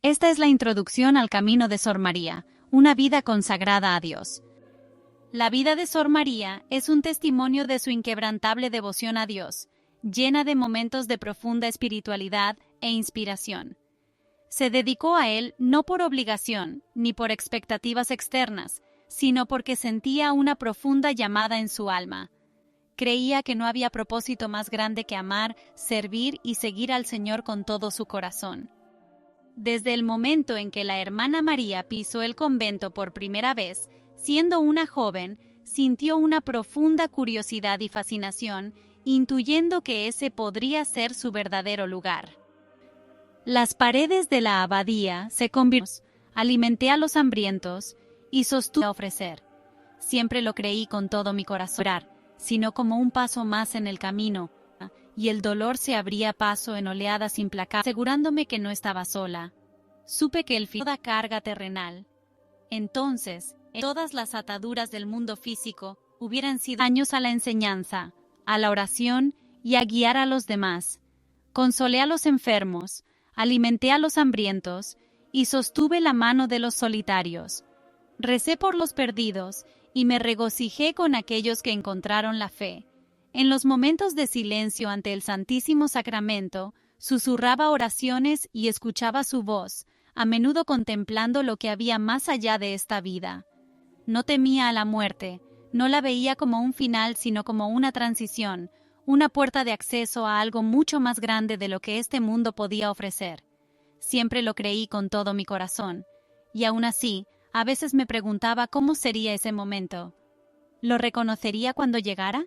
Esta es la introducción al camino de Sor María, una vida consagrada a Dios. La vida de Sor María es un testimonio de su inquebrantable devoción a Dios, llena de momentos de profunda espiritualidad e inspiración. Se dedicó a él no por obligación ni por expectativas externas, sino porque sentía una profunda llamada en su alma. Creía que no había propósito más grande que amar, servir y seguir al Señor con todo su corazón. Desde el momento en que la hermana María pisó el convento por primera vez, siendo una joven, sintió una profunda curiosidad y fascinación, intuyendo que ese podría ser su verdadero lugar. Las paredes de la abadía se convirtieron, alimenté a los hambrientos y sostuve a ofrecer. Siempre lo creí con todo mi corazón, sino como un paso más en el camino, y el dolor se abría paso en oleadas implacables, asegurándome que no estaba sola. Supe que el fin de toda carga terrenal. Entonces, en todas las ataduras del mundo físico hubieran sido años a la enseñanza, a la oración y a guiar a los demás. Consolé a los enfermos, alimenté a los hambrientos y sostuve la mano de los solitarios. Recé por los perdidos y me regocijé con aquellos que encontraron la fe. En los momentos de silencio ante el Santísimo Sacramento, susurraba oraciones y escuchaba su voz, a menudo contemplando lo que había más allá de esta vida. No temía a la muerte, no la veía como un final, sino como una transición, una puerta de acceso a algo mucho más grande de lo que este mundo podía ofrecer. Siempre lo creí con todo mi corazón, y aún así, a veces me preguntaba cómo sería ese momento. ¿Lo reconocería cuando llegara?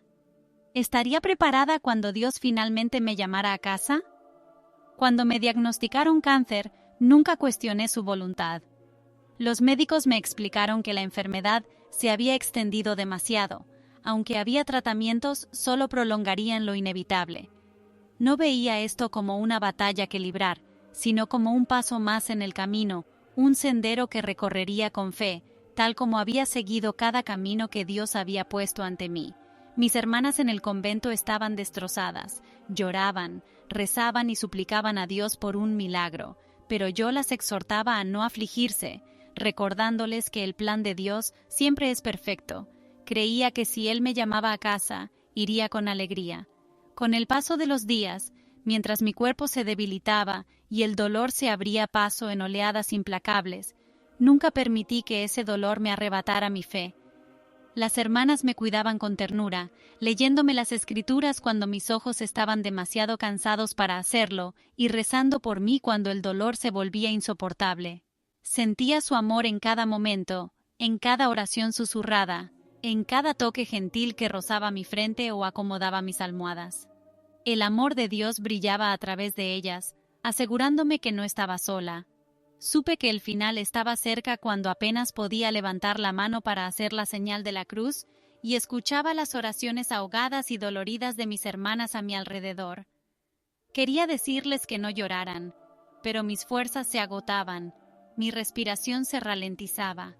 ¿Estaría preparada cuando Dios finalmente me llamara a casa? Cuando me diagnosticaron cáncer, nunca cuestioné su voluntad. Los médicos me explicaron que la enfermedad se había extendido demasiado, aunque había tratamientos, solo prolongarían lo inevitable. No veía esto como una batalla que librar, sino como un paso más en el camino, un sendero que recorrería con fe, tal como había seguido cada camino que Dios había puesto ante mí. Mis hermanas en el convento estaban destrozadas, lloraban, rezaban y suplicaban a Dios por un milagro, pero yo las exhortaba a no afligirse, recordándoles que el plan de Dios siempre es perfecto. Creía que si Él me llamaba a casa, iría con alegría. Con el paso de los días, mientras mi cuerpo se debilitaba y el dolor se abría paso en oleadas implacables, nunca permití que ese dolor me arrebatara mi fe. Las hermanas me cuidaban con ternura, leyéndome las Escrituras cuando mis ojos estaban demasiado cansados para hacerlo, y rezando por mí cuando el dolor se volvía insoportable. Sentía su amor en cada momento, en cada oración susurrada, en cada toque gentil que rozaba mi frente o acomodaba mis almohadas. El amor de Dios brillaba a través de ellas, asegurándome que no estaba sola. Supe que el final estaba cerca cuando apenas podía levantar la mano para hacer la señal de la cruz y escuchaba las oraciones ahogadas y doloridas de mis hermanas a mi alrededor. Quería decirles que no lloraran, pero mis fuerzas se agotaban, mi respiración se ralentizaba.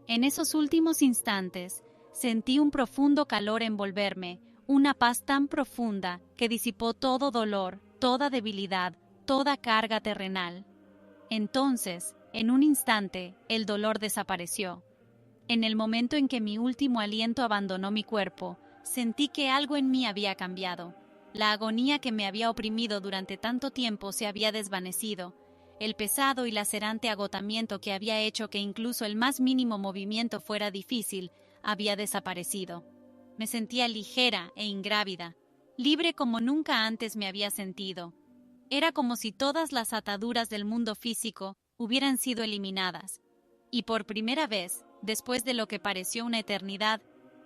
En esos últimos instantes, sentí un profundo calor envolverme, una paz tan profunda que disipó todo dolor, toda debilidad, toda carga terrenal. Entonces, en un instante, el dolor desapareció. En el momento en que mi último aliento abandonó mi cuerpo, sentí que algo en mí había cambiado. La agonía que me había oprimido durante tanto tiempo se había desvanecido. El pesado y lacerante agotamiento que había hecho que incluso el más mínimo movimiento fuera difícil, había desaparecido. Me sentía ligera e ingrávida, libre como nunca antes me había sentido. Era como si todas las ataduras del mundo físico hubieran sido eliminadas, y por primera vez, después de lo que pareció una eternidad,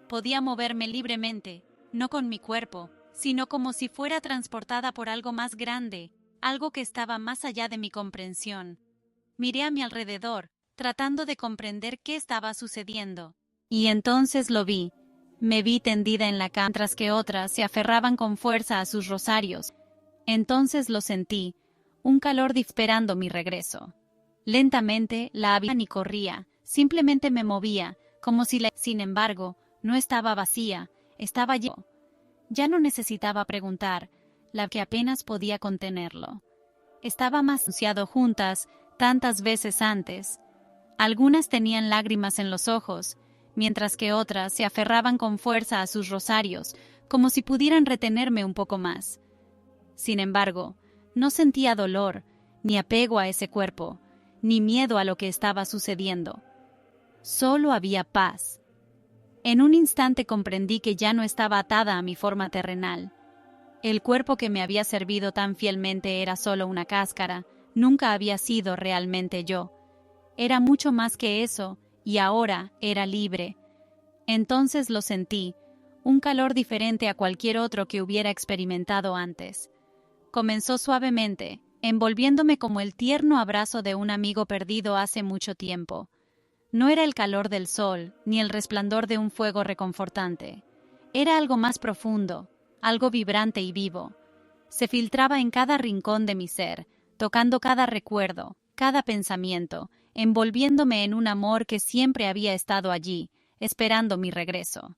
podía moverme libremente, no con mi cuerpo, sino como si fuera transportada por algo más grande, algo que estaba más allá de mi comprensión. Miré a mi alrededor, tratando de comprender qué estaba sucediendo, y entonces lo vi. Me vi tendida en la cama mientras que otras se aferraban con fuerza a sus rosarios. Entonces lo sentí, un calor esperando mi regreso. Lentamente la había ni corría, simplemente me movía, como si sin embargo, no estaba vacía, estaba lleno. Ya no necesitaba preguntar, la que apenas podía contenerlo. Estaba más ansiado juntas, tantas veces antes. Algunas tenían lágrimas en los ojos, mientras que otras se aferraban con fuerza a sus rosarios, como si pudieran retenerme un poco más. Sin embargo, no sentía dolor, ni apego a ese cuerpo, ni miedo a lo que estaba sucediendo. Solo había paz. En un instante comprendí que ya no estaba atada a mi forma terrenal. El cuerpo que me había servido tan fielmente era solo una cáscara, nunca había sido realmente yo. Era mucho más que eso, y ahora era libre. Entonces lo sentí, un calor diferente a cualquier otro que hubiera experimentado antes. Comenzó suavemente, envolviéndome como el tierno abrazo de un amigo perdido hace mucho tiempo. No era el calor del sol, ni el resplandor de un fuego reconfortante. Era algo más profundo, algo vibrante y vivo. Se filtraba en cada rincón de mi ser, tocando cada recuerdo, cada pensamiento, envolviéndome en un amor que siempre había estado allí, esperando mi regreso.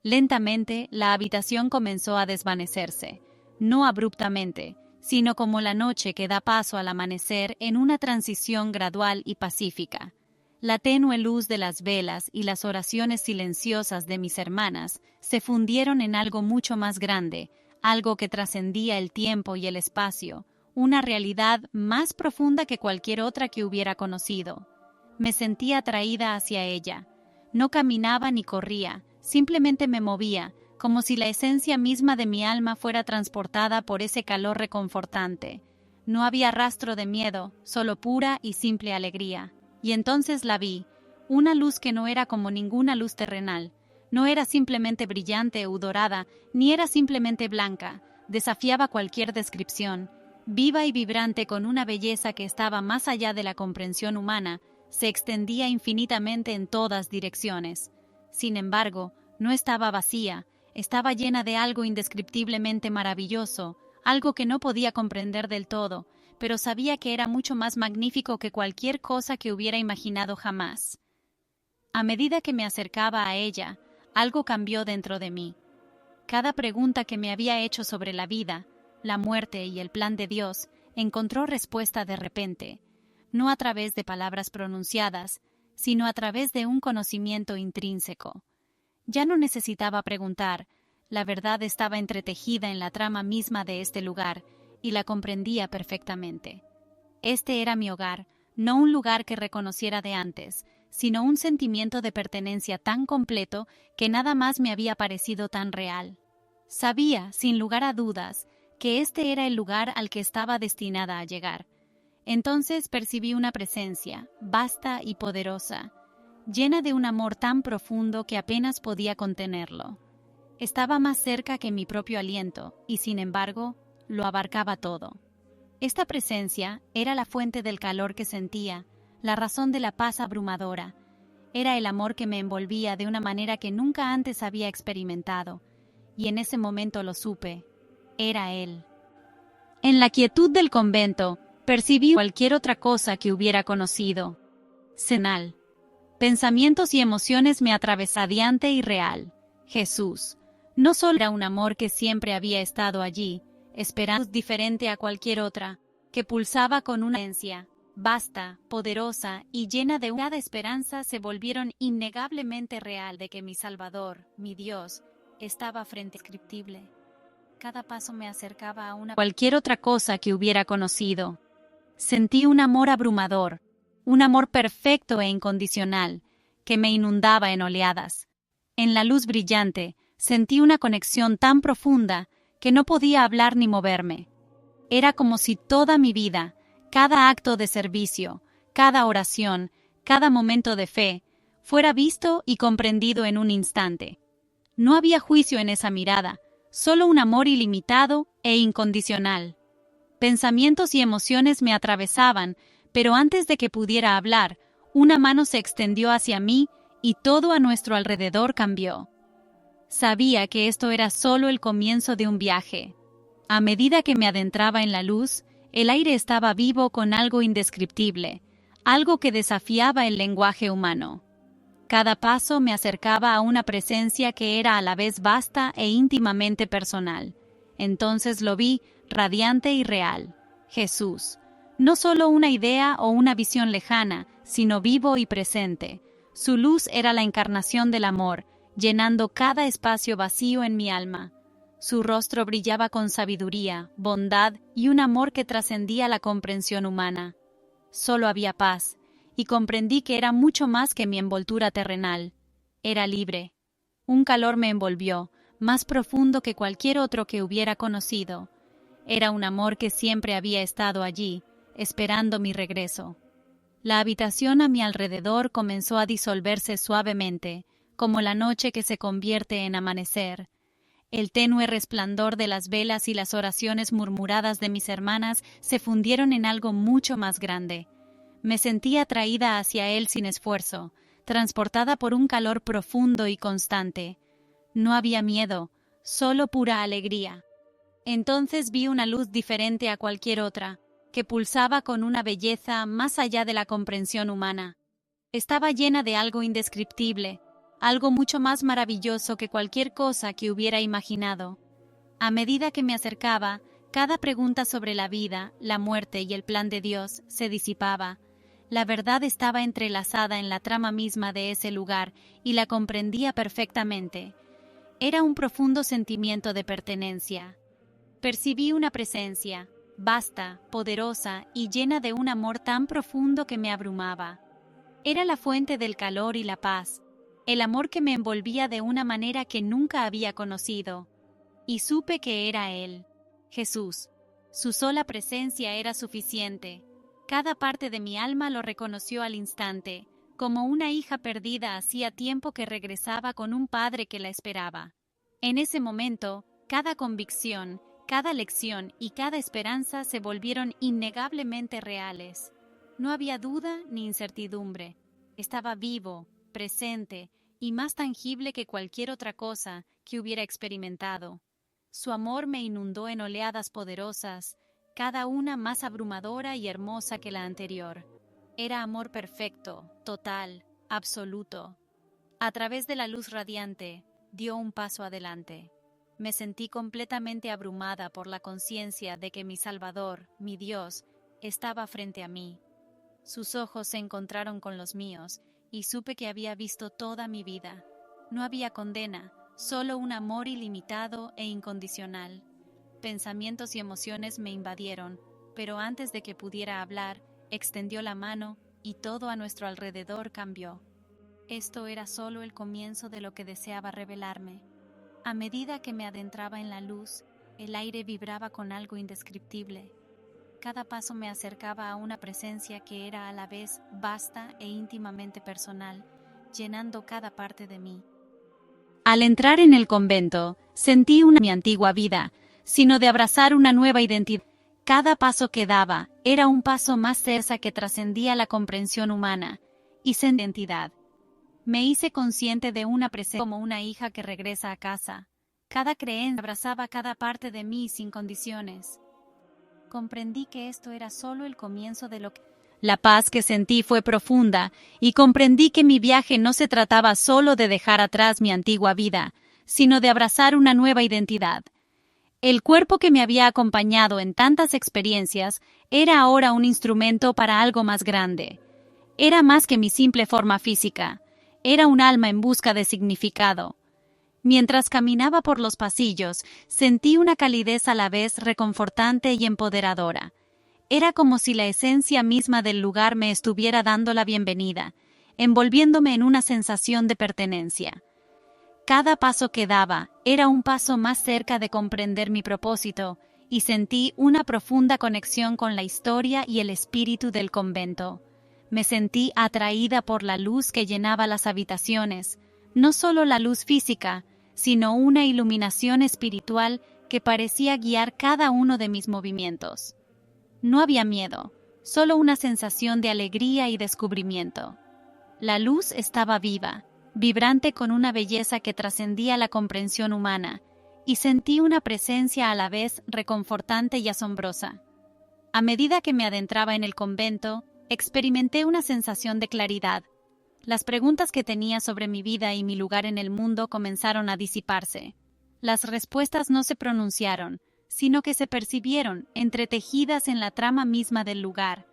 Lentamente, la habitación comenzó a desvanecerse, no abruptamente, sino como la noche que da paso al amanecer en una transición gradual y pacífica. La tenue luz de las velas y las oraciones silenciosas de mis hermanas se fundieron en algo mucho más grande, algo que trascendía el tiempo y el espacio, una realidad más profunda que cualquier otra que hubiera conocido. Me sentía atraída hacia ella. No caminaba ni corría, simplemente me movía, como si la esencia misma de mi alma fuera transportada por ese calor reconfortante. No había rastro de miedo, solo pura y simple alegría. Y entonces la vi, una luz que no era como ninguna luz terrenal. No era simplemente brillante o dorada, ni era simplemente blanca. Desafiaba cualquier descripción. Viva y vibrante con una belleza que estaba más allá de la comprensión humana, se extendía infinitamente en todas direcciones. Sin embargo, no estaba vacía, estaba llena de algo indescriptiblemente maravilloso, algo que no podía comprender del todo, pero sabía que era mucho más magnífico que cualquier cosa que hubiera imaginado jamás. A medida que me acercaba a ella, algo cambió dentro de mí. Cada pregunta que me había hecho sobre la vida, la muerte y el plan de Dios, encontró respuesta de repente, no a través de palabras pronunciadas, sino a través de un conocimiento intrínseco. Ya no necesitaba preguntar, la verdad estaba entretejida en la trama misma de este lugar, y la comprendía perfectamente. Este era mi hogar, no un lugar que reconociera de antes, sino un sentimiento de pertenencia tan completo que nada más me había parecido tan real. Sabía, sin lugar a dudas, que este era el lugar al que estaba destinada a llegar. Entonces percibí una presencia, vasta y poderosa, llena de un amor tan profundo que apenas podía contenerlo. Estaba más cerca que mi propio aliento, y sin embargo, lo abarcaba todo. Esta presencia era la fuente del calor que sentía, la razón de la paz abrumadora. Era el amor que me envolvía de una manera que nunca antes había experimentado, y en ese momento lo supe. Era él. En la quietud del convento, percibí cualquier otra cosa que hubiera conocido. Senal. Pensamientos y emociones me atravesaban y real. Jesús. No solo era un amor que siempre había estado allí, esperando diferente a cualquier otra, que pulsaba con una esencia vasta, poderosa y llena de una esperanza se volvieron innegablemente real de que mi Salvador, mi Dios, estaba frente a indescriptible. Cada paso me acercaba a una cualquier otra cosa que hubiera conocido. Sentí un amor abrumador, un amor perfecto e incondicional, que me inundaba en oleadas. En la luz brillante, sentí una conexión tan profunda que no podía hablar ni moverme. Era como si toda mi vida, cada acto de servicio, cada oración, cada momento de fe, fuera visto y comprendido en un instante. No había juicio en esa mirada, solo un amor ilimitado e incondicional. Pensamientos y emociones me atravesaban, pero antes de que pudiera hablar, una mano se extendió hacia mí y todo a nuestro alrededor cambió. Sabía que esto era solo el comienzo de un viaje. A medida que me adentraba en la luz, el aire estaba vivo con algo indescriptible, algo que desafiaba el lenguaje humano. Cada paso me acercaba a una presencia que era a la vez vasta e íntimamente personal. Entonces lo vi, radiante y real. Jesús. No solo una idea o una visión lejana, sino vivo y presente. Su luz era la encarnación del amor, llenando cada espacio vacío en mi alma. Su rostro brillaba con sabiduría, bondad y un amor que trascendía la comprensión humana. Solo había paz, y comprendí que era mucho más que mi envoltura terrenal. Era libre. Un calor me envolvió, más profundo que cualquier otro que hubiera conocido. Era un amor que siempre había estado allí, esperando mi regreso. La habitación a mi alrededor comenzó a disolverse suavemente, como la noche que se convierte en amanecer. El tenue resplandor de las velas y las oraciones murmuradas de mis hermanas se fundieron en algo mucho más grande. Me sentí atraída hacia él sin esfuerzo, transportada por un calor profundo y constante. No había miedo, solo pura alegría. Entonces vi una luz diferente a cualquier otra, que pulsaba con una belleza más allá de la comprensión humana. Estaba llena de algo indescriptible, algo mucho más maravilloso que cualquier cosa que hubiera imaginado. A medida que me acercaba, cada pregunta sobre la vida, la muerte y el plan de Dios se disipaba. La verdad estaba entrelazada en la trama misma de ese lugar y la comprendía perfectamente. Era un profundo sentimiento de pertenencia. Percibí una presencia, vasta, poderosa y llena de un amor tan profundo que me abrumaba. Era la fuente del calor y la paz, el amor que me envolvía de una manera que nunca había conocido. Y supe que era Él, Jesús. Su sola presencia era suficiente. Cada parte de mi alma lo reconoció al instante, como una hija perdida hacía tiempo que regresaba con un padre que la esperaba. En ese momento, cada convicción, cada lección y cada esperanza se volvieron innegablemente reales. No había duda ni incertidumbre. Estaba vivo, presente y más tangible que cualquier otra cosa que hubiera experimentado. Su amor me inundó en oleadas poderosas, cada una más abrumadora y hermosa que la anterior. Era amor perfecto, total, absoluto. A través de la luz radiante, dio un paso adelante. Me sentí completamente abrumada por la conciencia de que mi Salvador, mi Dios, estaba frente a mí. Sus ojos se encontraron con los míos y supe que había visto toda mi vida. No había condena, solo un amor ilimitado e incondicional. Pensamientos y emociones me invadieron, pero antes de que pudiera hablar, extendió la mano y todo a nuestro alrededor cambió. Esto era solo el comienzo de lo que deseaba revelarme. A medida que me adentraba en la luz, el aire vibraba con algo indescriptible. Cada paso me acercaba a una presencia que era a la vez vasta e íntimamente personal, llenando cada parte de mí. Al entrar en el convento, sentí mi antigua vida, sino de abrazar una nueva identidad. Cada paso que daba era un paso más cerca que trascendía la comprensión humana y sin identidad. Me hice consciente de una presencia como una hija que regresa a casa. Cada creencia abrazaba cada parte de mí sin condiciones. Comprendí que esto era solo el comienzo de lo que... La paz que sentí fue profunda y comprendí que mi viaje no se trataba solo de dejar atrás mi antigua vida, sino de abrazar una nueva identidad. El cuerpo que me había acompañado en tantas experiencias era ahora un instrumento para algo más grande. Era más que mi simple forma física. Era un alma en busca de significado. Mientras caminaba por los pasillos, sentí una calidez a la vez reconfortante y empoderadora. Era como si la esencia misma del lugar me estuviera dando la bienvenida, envolviéndome en una sensación de pertenencia. Cada paso que daba era un paso más cerca de comprender mi propósito, y sentí una profunda conexión con la historia y el espíritu del convento. Me sentí atraída por la luz que llenaba las habitaciones, no solo la luz física, sino una iluminación espiritual que parecía guiar cada uno de mis movimientos. No había miedo, solo una sensación de alegría y descubrimiento. La luz estaba viva, vibrante con una belleza que trascendía la comprensión humana, y sentí una presencia a la vez reconfortante y asombrosa. A medida que me adentraba en el convento, experimenté una sensación de claridad. Las preguntas que tenía sobre mi vida y mi lugar en el mundo comenzaron a disiparse. Las respuestas no se pronunciaron, sino que se percibieron entretejidas en la trama misma del lugar.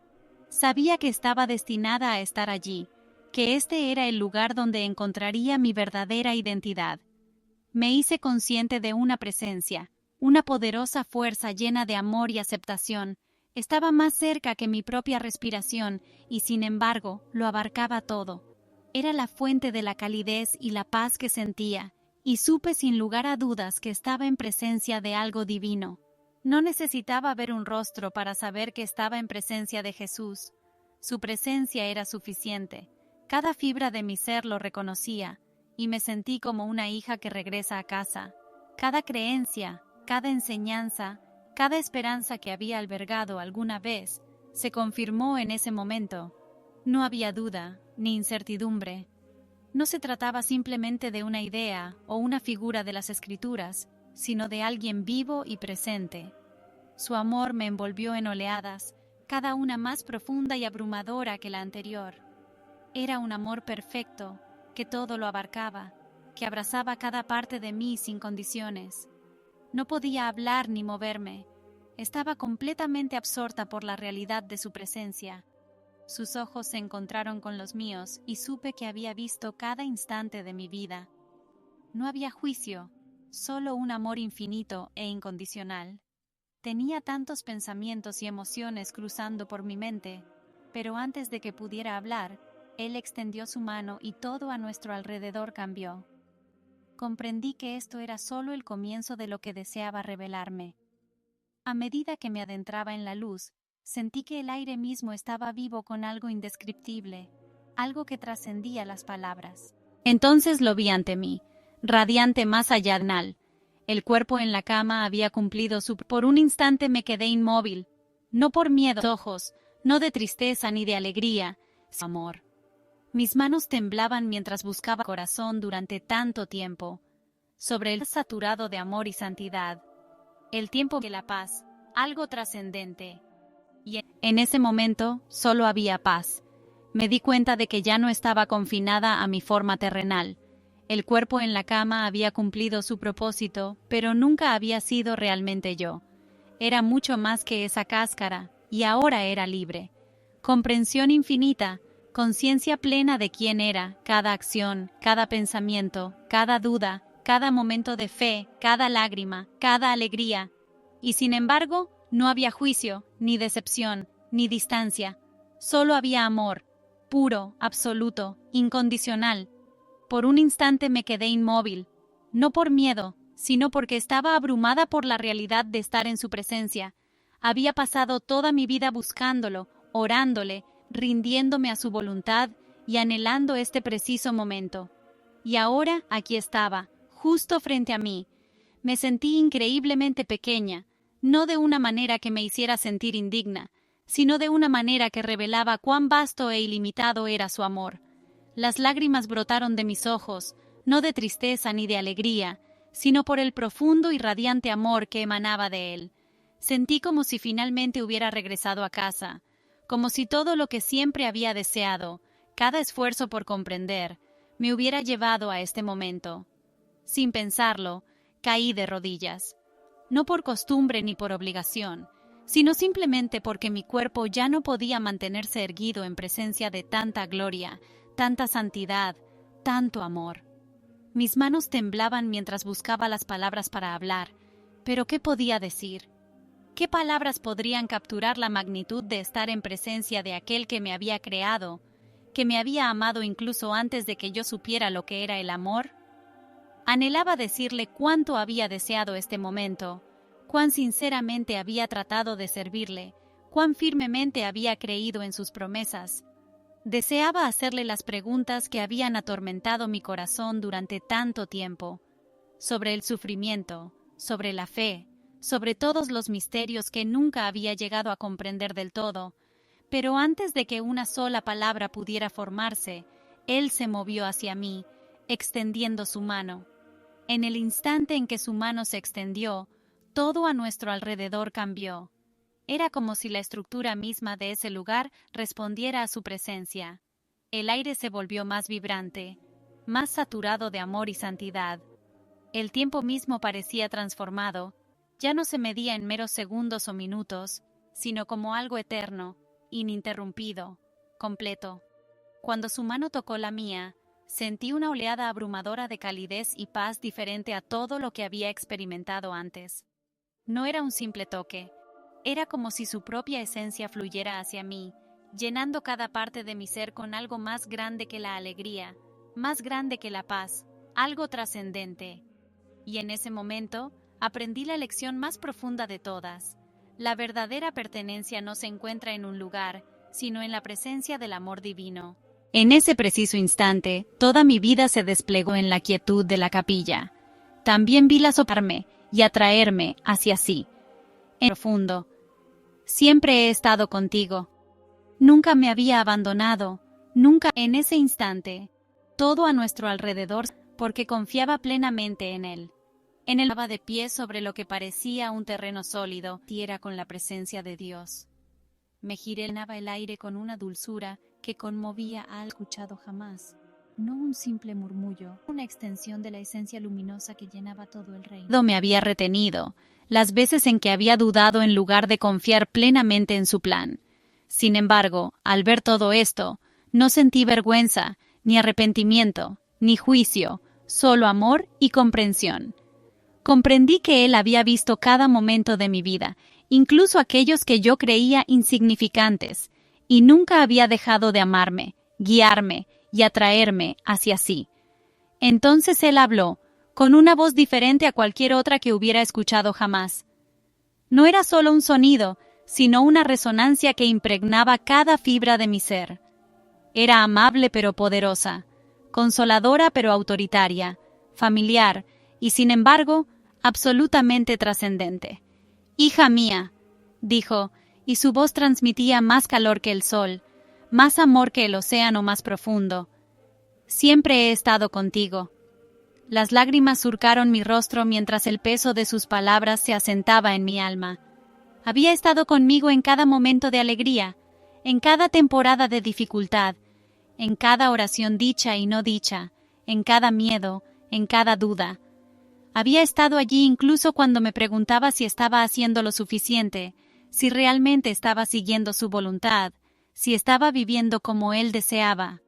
Sabía que estaba destinada a estar allí, que este era el lugar donde encontraría mi verdadera identidad. Me hice consciente de una presencia, una poderosa fuerza llena de amor y aceptación. Estaba más cerca que mi propia respiración y, sin embargo, lo abarcaba todo. Era la fuente de la calidez y la paz que sentía, y supe sin lugar a dudas que estaba en presencia de algo divino. No necesitaba ver un rostro para saber que estaba en presencia de Jesús. Su presencia era suficiente. Cada fibra de mi ser lo reconocía, y me sentí como una hija que regresa a casa. Cada creencia, cada enseñanza, cada esperanza que había albergado alguna vez, se confirmó en ese momento. No había duda, ni incertidumbre. No se trataba simplemente de una idea o una figura de las Escrituras, sino de alguien vivo y presente. Su amor me envolvió en oleadas, cada una más profunda y abrumadora que la anterior. Era un amor perfecto, que todo lo abarcaba, que abrazaba cada parte de mí sin condiciones. No podía hablar ni moverme. Estaba completamente absorta por la realidad de su presencia. Sus ojos se encontraron con los míos y supe que había visto cada instante de mi vida. No había juicio, solo un amor infinito e incondicional. Tenía tantos pensamientos y emociones cruzando por mi mente, pero antes de que pudiera hablar, él extendió su mano y todo a nuestro alrededor cambió. Comprendí que esto era solo el comienzo de lo que deseaba revelarme. A medida que me adentraba en la luz, sentí que el aire mismo estaba vivo con algo indescriptible, algo que trascendía las palabras. Entonces lo vi ante mí, radiante más allá de Nal. El cuerpo en la cama había cumplido su... Por un instante me quedé inmóvil, no por miedo, ojos, no de tristeza ni de alegría, sino amor. Mis manos temblaban mientras buscaba corazón durante tanto tiempo, sobre el saturado de amor y santidad. El tiempo de la paz, algo trascendente. Y en ese momento solo había paz. Me di cuenta de que ya no estaba confinada a mi forma terrenal. El cuerpo en la cama había cumplido su propósito, pero nunca había sido realmente yo. Era mucho más que esa cáscara, y ahora era libre. Comprensión infinita, conciencia plena de quién era, cada acción, cada pensamiento, cada duda, cada momento de fe, cada lágrima, cada alegría. Y sin embargo, no había juicio, ni decepción, ni distancia. Solo había amor, puro, absoluto, incondicional. Por un instante me quedé inmóvil, no por miedo, sino porque estaba abrumada por la realidad de estar en su presencia. Había pasado toda mi vida buscándolo, orándole, rindiéndome a su voluntad y anhelando este preciso momento. Y ahora aquí estaba, justo frente a mí. Me sentí increíblemente pequeña, no de una manera que me hiciera sentir indigna, sino de una manera que revelaba cuán vasto e ilimitado era su amor. Las lágrimas brotaron de mis ojos, no de tristeza ni de alegría, sino por el profundo y radiante amor que emanaba de él. Sentí como si finalmente hubiera regresado a casa, como si todo lo que siempre había deseado, cada esfuerzo por comprender, me hubiera llevado a este momento. Sin pensarlo, caí de rodillas. No por costumbre ni por obligación, sino simplemente porque mi cuerpo ya no podía mantenerse erguido en presencia de tanta gloria, tanta santidad, tanto amor. Mis manos temblaban mientras buscaba las palabras para hablar, pero ¿qué podía decir? ¿Qué palabras podrían capturar la magnitud de estar en presencia de aquel que me había creado, que me había amado incluso antes de que yo supiera lo que era el amor? Anhelaba decirle cuánto había deseado este momento, cuán sinceramente había tratado de servirle, cuán firmemente había creído en sus promesas. Deseaba hacerle las preguntas que habían atormentado mi corazón durante tanto tiempo, sobre el sufrimiento, sobre la fe, sobre todos los misterios que nunca había llegado a comprender del todo, pero antes de que una sola palabra pudiera formarse, él se movió hacia mí, extendiendo su mano. En el instante en que su mano se extendió, todo a nuestro alrededor cambió. Era como si la estructura misma de ese lugar respondiera a su presencia. El aire se volvió más vibrante, más saturado de amor y santidad. El tiempo mismo parecía transformado. ya no se medía en meros segundos o minutos, sino como algo eterno, ininterrumpido, completo. Cuando su mano tocó la mía, sentí una oleada abrumadora de calidez y paz diferente a todo lo que había experimentado antes. No era un simple toque, era como si su propia esencia fluyera hacia mí, llenando cada parte de mi ser con algo más grande que la alegría, más grande que la paz, algo trascendente. Y en ese momento, aprendí la lección más profunda de todas. La verdadera pertenencia no se encuentra en un lugar, sino en la presencia del amor divino. En ese preciso instante, toda mi vida se desplegó en la quietud de la capilla. También vi la soplarme y atraerme hacia sí. En profundo. Siempre he estado contigo. Nunca me había abandonado, nunca. En ese instante, todo a nuestro alrededor, porque confiaba plenamente en él. En él estaba de pie sobre lo que parecía un terreno sólido, tierra con la presencia de Dios. Me giré, llenaba el aire con una dulzura que conmovía al escuchado jamás. No un simple murmullo, una extensión de la esencia luminosa que llenaba todo el reino. Me había retenido, las veces en que había dudado en lugar de confiar plenamente en su plan. Sin embargo, al ver todo esto, no sentí vergüenza, ni arrepentimiento, ni juicio, solo amor y comprensión. Comprendí que él había visto cada momento de mi vida, incluso aquellos que yo creía insignificantes, y nunca había dejado de amarme, guiarme y atraerme hacia sí. Entonces él habló, con una voz diferente a cualquier otra que hubiera escuchado jamás. No era solo un sonido, sino una resonancia que impregnaba cada fibra de mi ser. Era amable pero poderosa, consoladora pero autoritaria, familiar y, sin embargo, absolutamente trascendente. «Hija mía», dijo, y su voz transmitía más calor que el sol, más amor que el océano más profundo. «Siempre he estado contigo». Las lágrimas surcaron mi rostro mientras el peso de sus palabras se asentaba en mi alma. Había estado conmigo en cada momento de alegría, en cada temporada de dificultad, en cada oración dicha y no dicha, en cada miedo, en cada duda. Había estado allí incluso cuando me preguntaba si estaba haciendo lo suficiente, si realmente estaba siguiendo su voluntad, si estaba viviendo como él deseaba.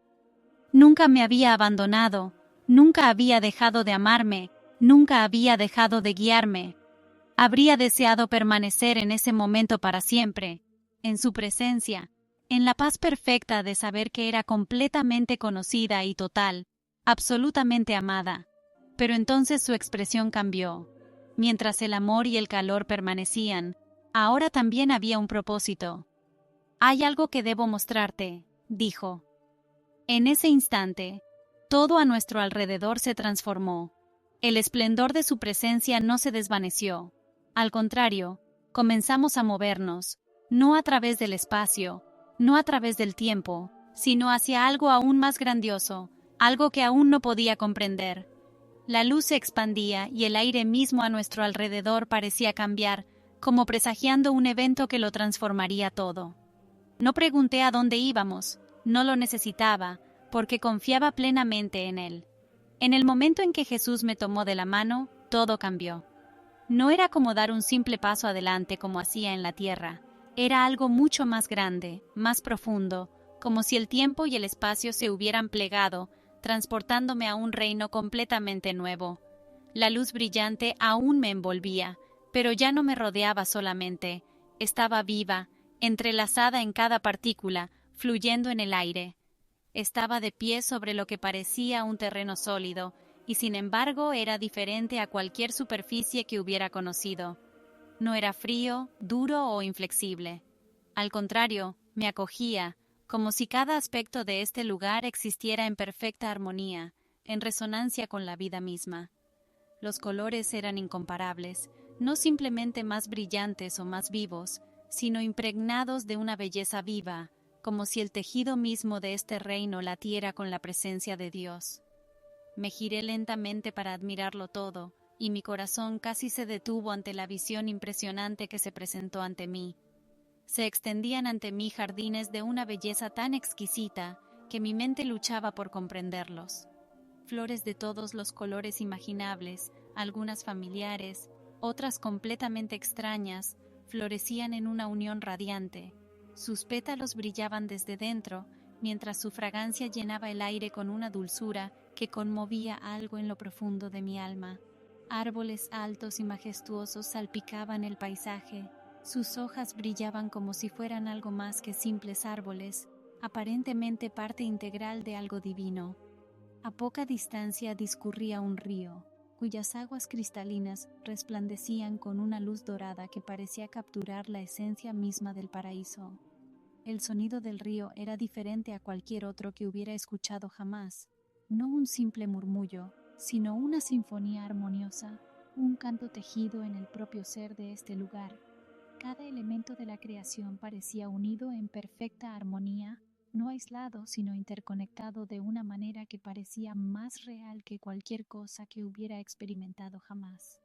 Nunca me había abandonado, nunca había dejado de amarme, nunca había dejado de guiarme. Habría deseado permanecer en ese momento para siempre, en su presencia, en la paz perfecta de saber que era completamente conocida y total, absolutamente amada. Pero entonces su expresión cambió. Mientras el amor y el calor permanecían, ahora también había un propósito. «Hay algo que debo mostrarte», dijo. En ese instante, todo a nuestro alrededor se transformó. El esplendor de su presencia no se desvaneció. Al contrario, comenzamos a movernos, no a través del espacio, no a través del tiempo, sino hacia algo aún más grandioso, algo que aún no podía comprender. La luz se expandía y el aire mismo a nuestro alrededor parecía cambiar, como presagiando un evento que lo transformaría todo. No pregunté a dónde íbamos, no lo necesitaba, porque confiaba plenamente en él. En el momento en que Jesús me tomó de la mano, todo cambió. No era como dar un simple paso adelante como hacía en la tierra, era algo mucho más grande, más profundo, como si el tiempo y el espacio se hubieran plegado, transportándome a un reino completamente nuevo. La luz brillante aún me envolvía, pero ya no me rodeaba solamente, estaba viva, entrelazada en cada partícula, fluyendo en el aire. Estaba de pie sobre lo que parecía un terreno sólido, y sin embargo era diferente a cualquier superficie que hubiera conocido. No era frío, duro o inflexible. Al contrario, me acogía, como si cada aspecto de este lugar existiera en perfecta armonía, en resonancia con la vida misma. Los colores eran incomparables, no simplemente más brillantes o más vivos, sino impregnados de una belleza viva, como si el tejido mismo de este reino latiera con la presencia de Dios. Me giré lentamente para admirarlo todo, y mi corazón casi se detuvo ante la visión impresionante que se presentó ante mí. Se extendían ante mí jardines de una belleza tan exquisita que mi mente luchaba por comprenderlos. Flores de todos los colores imaginables, algunas familiares, Otras completamente extrañas florecían en una unión radiante. Sus pétalos brillaban desde dentro, mientras su fragancia llenaba el aire con una dulzura que conmovía algo en lo profundo de mi alma. Árboles altos y majestuosos salpicaban el paisaje. Sus hojas brillaban como si fueran algo más que simples árboles, aparentemente parte integral de algo divino. A poca distancia discurría un río, cuyas aguas cristalinas resplandecían con una luz dorada que parecía capturar la esencia misma del paraíso. El sonido del río era diferente a cualquier otro que hubiera escuchado jamás. No un simple murmullo, sino una sinfonía armoniosa, un canto tejido en el propio ser de este lugar. Cada elemento de la creación parecía unido en perfecta armonía, no aislado, sino interconectado de una manera que parecía más real que cualquier cosa que hubiera experimentado jamás.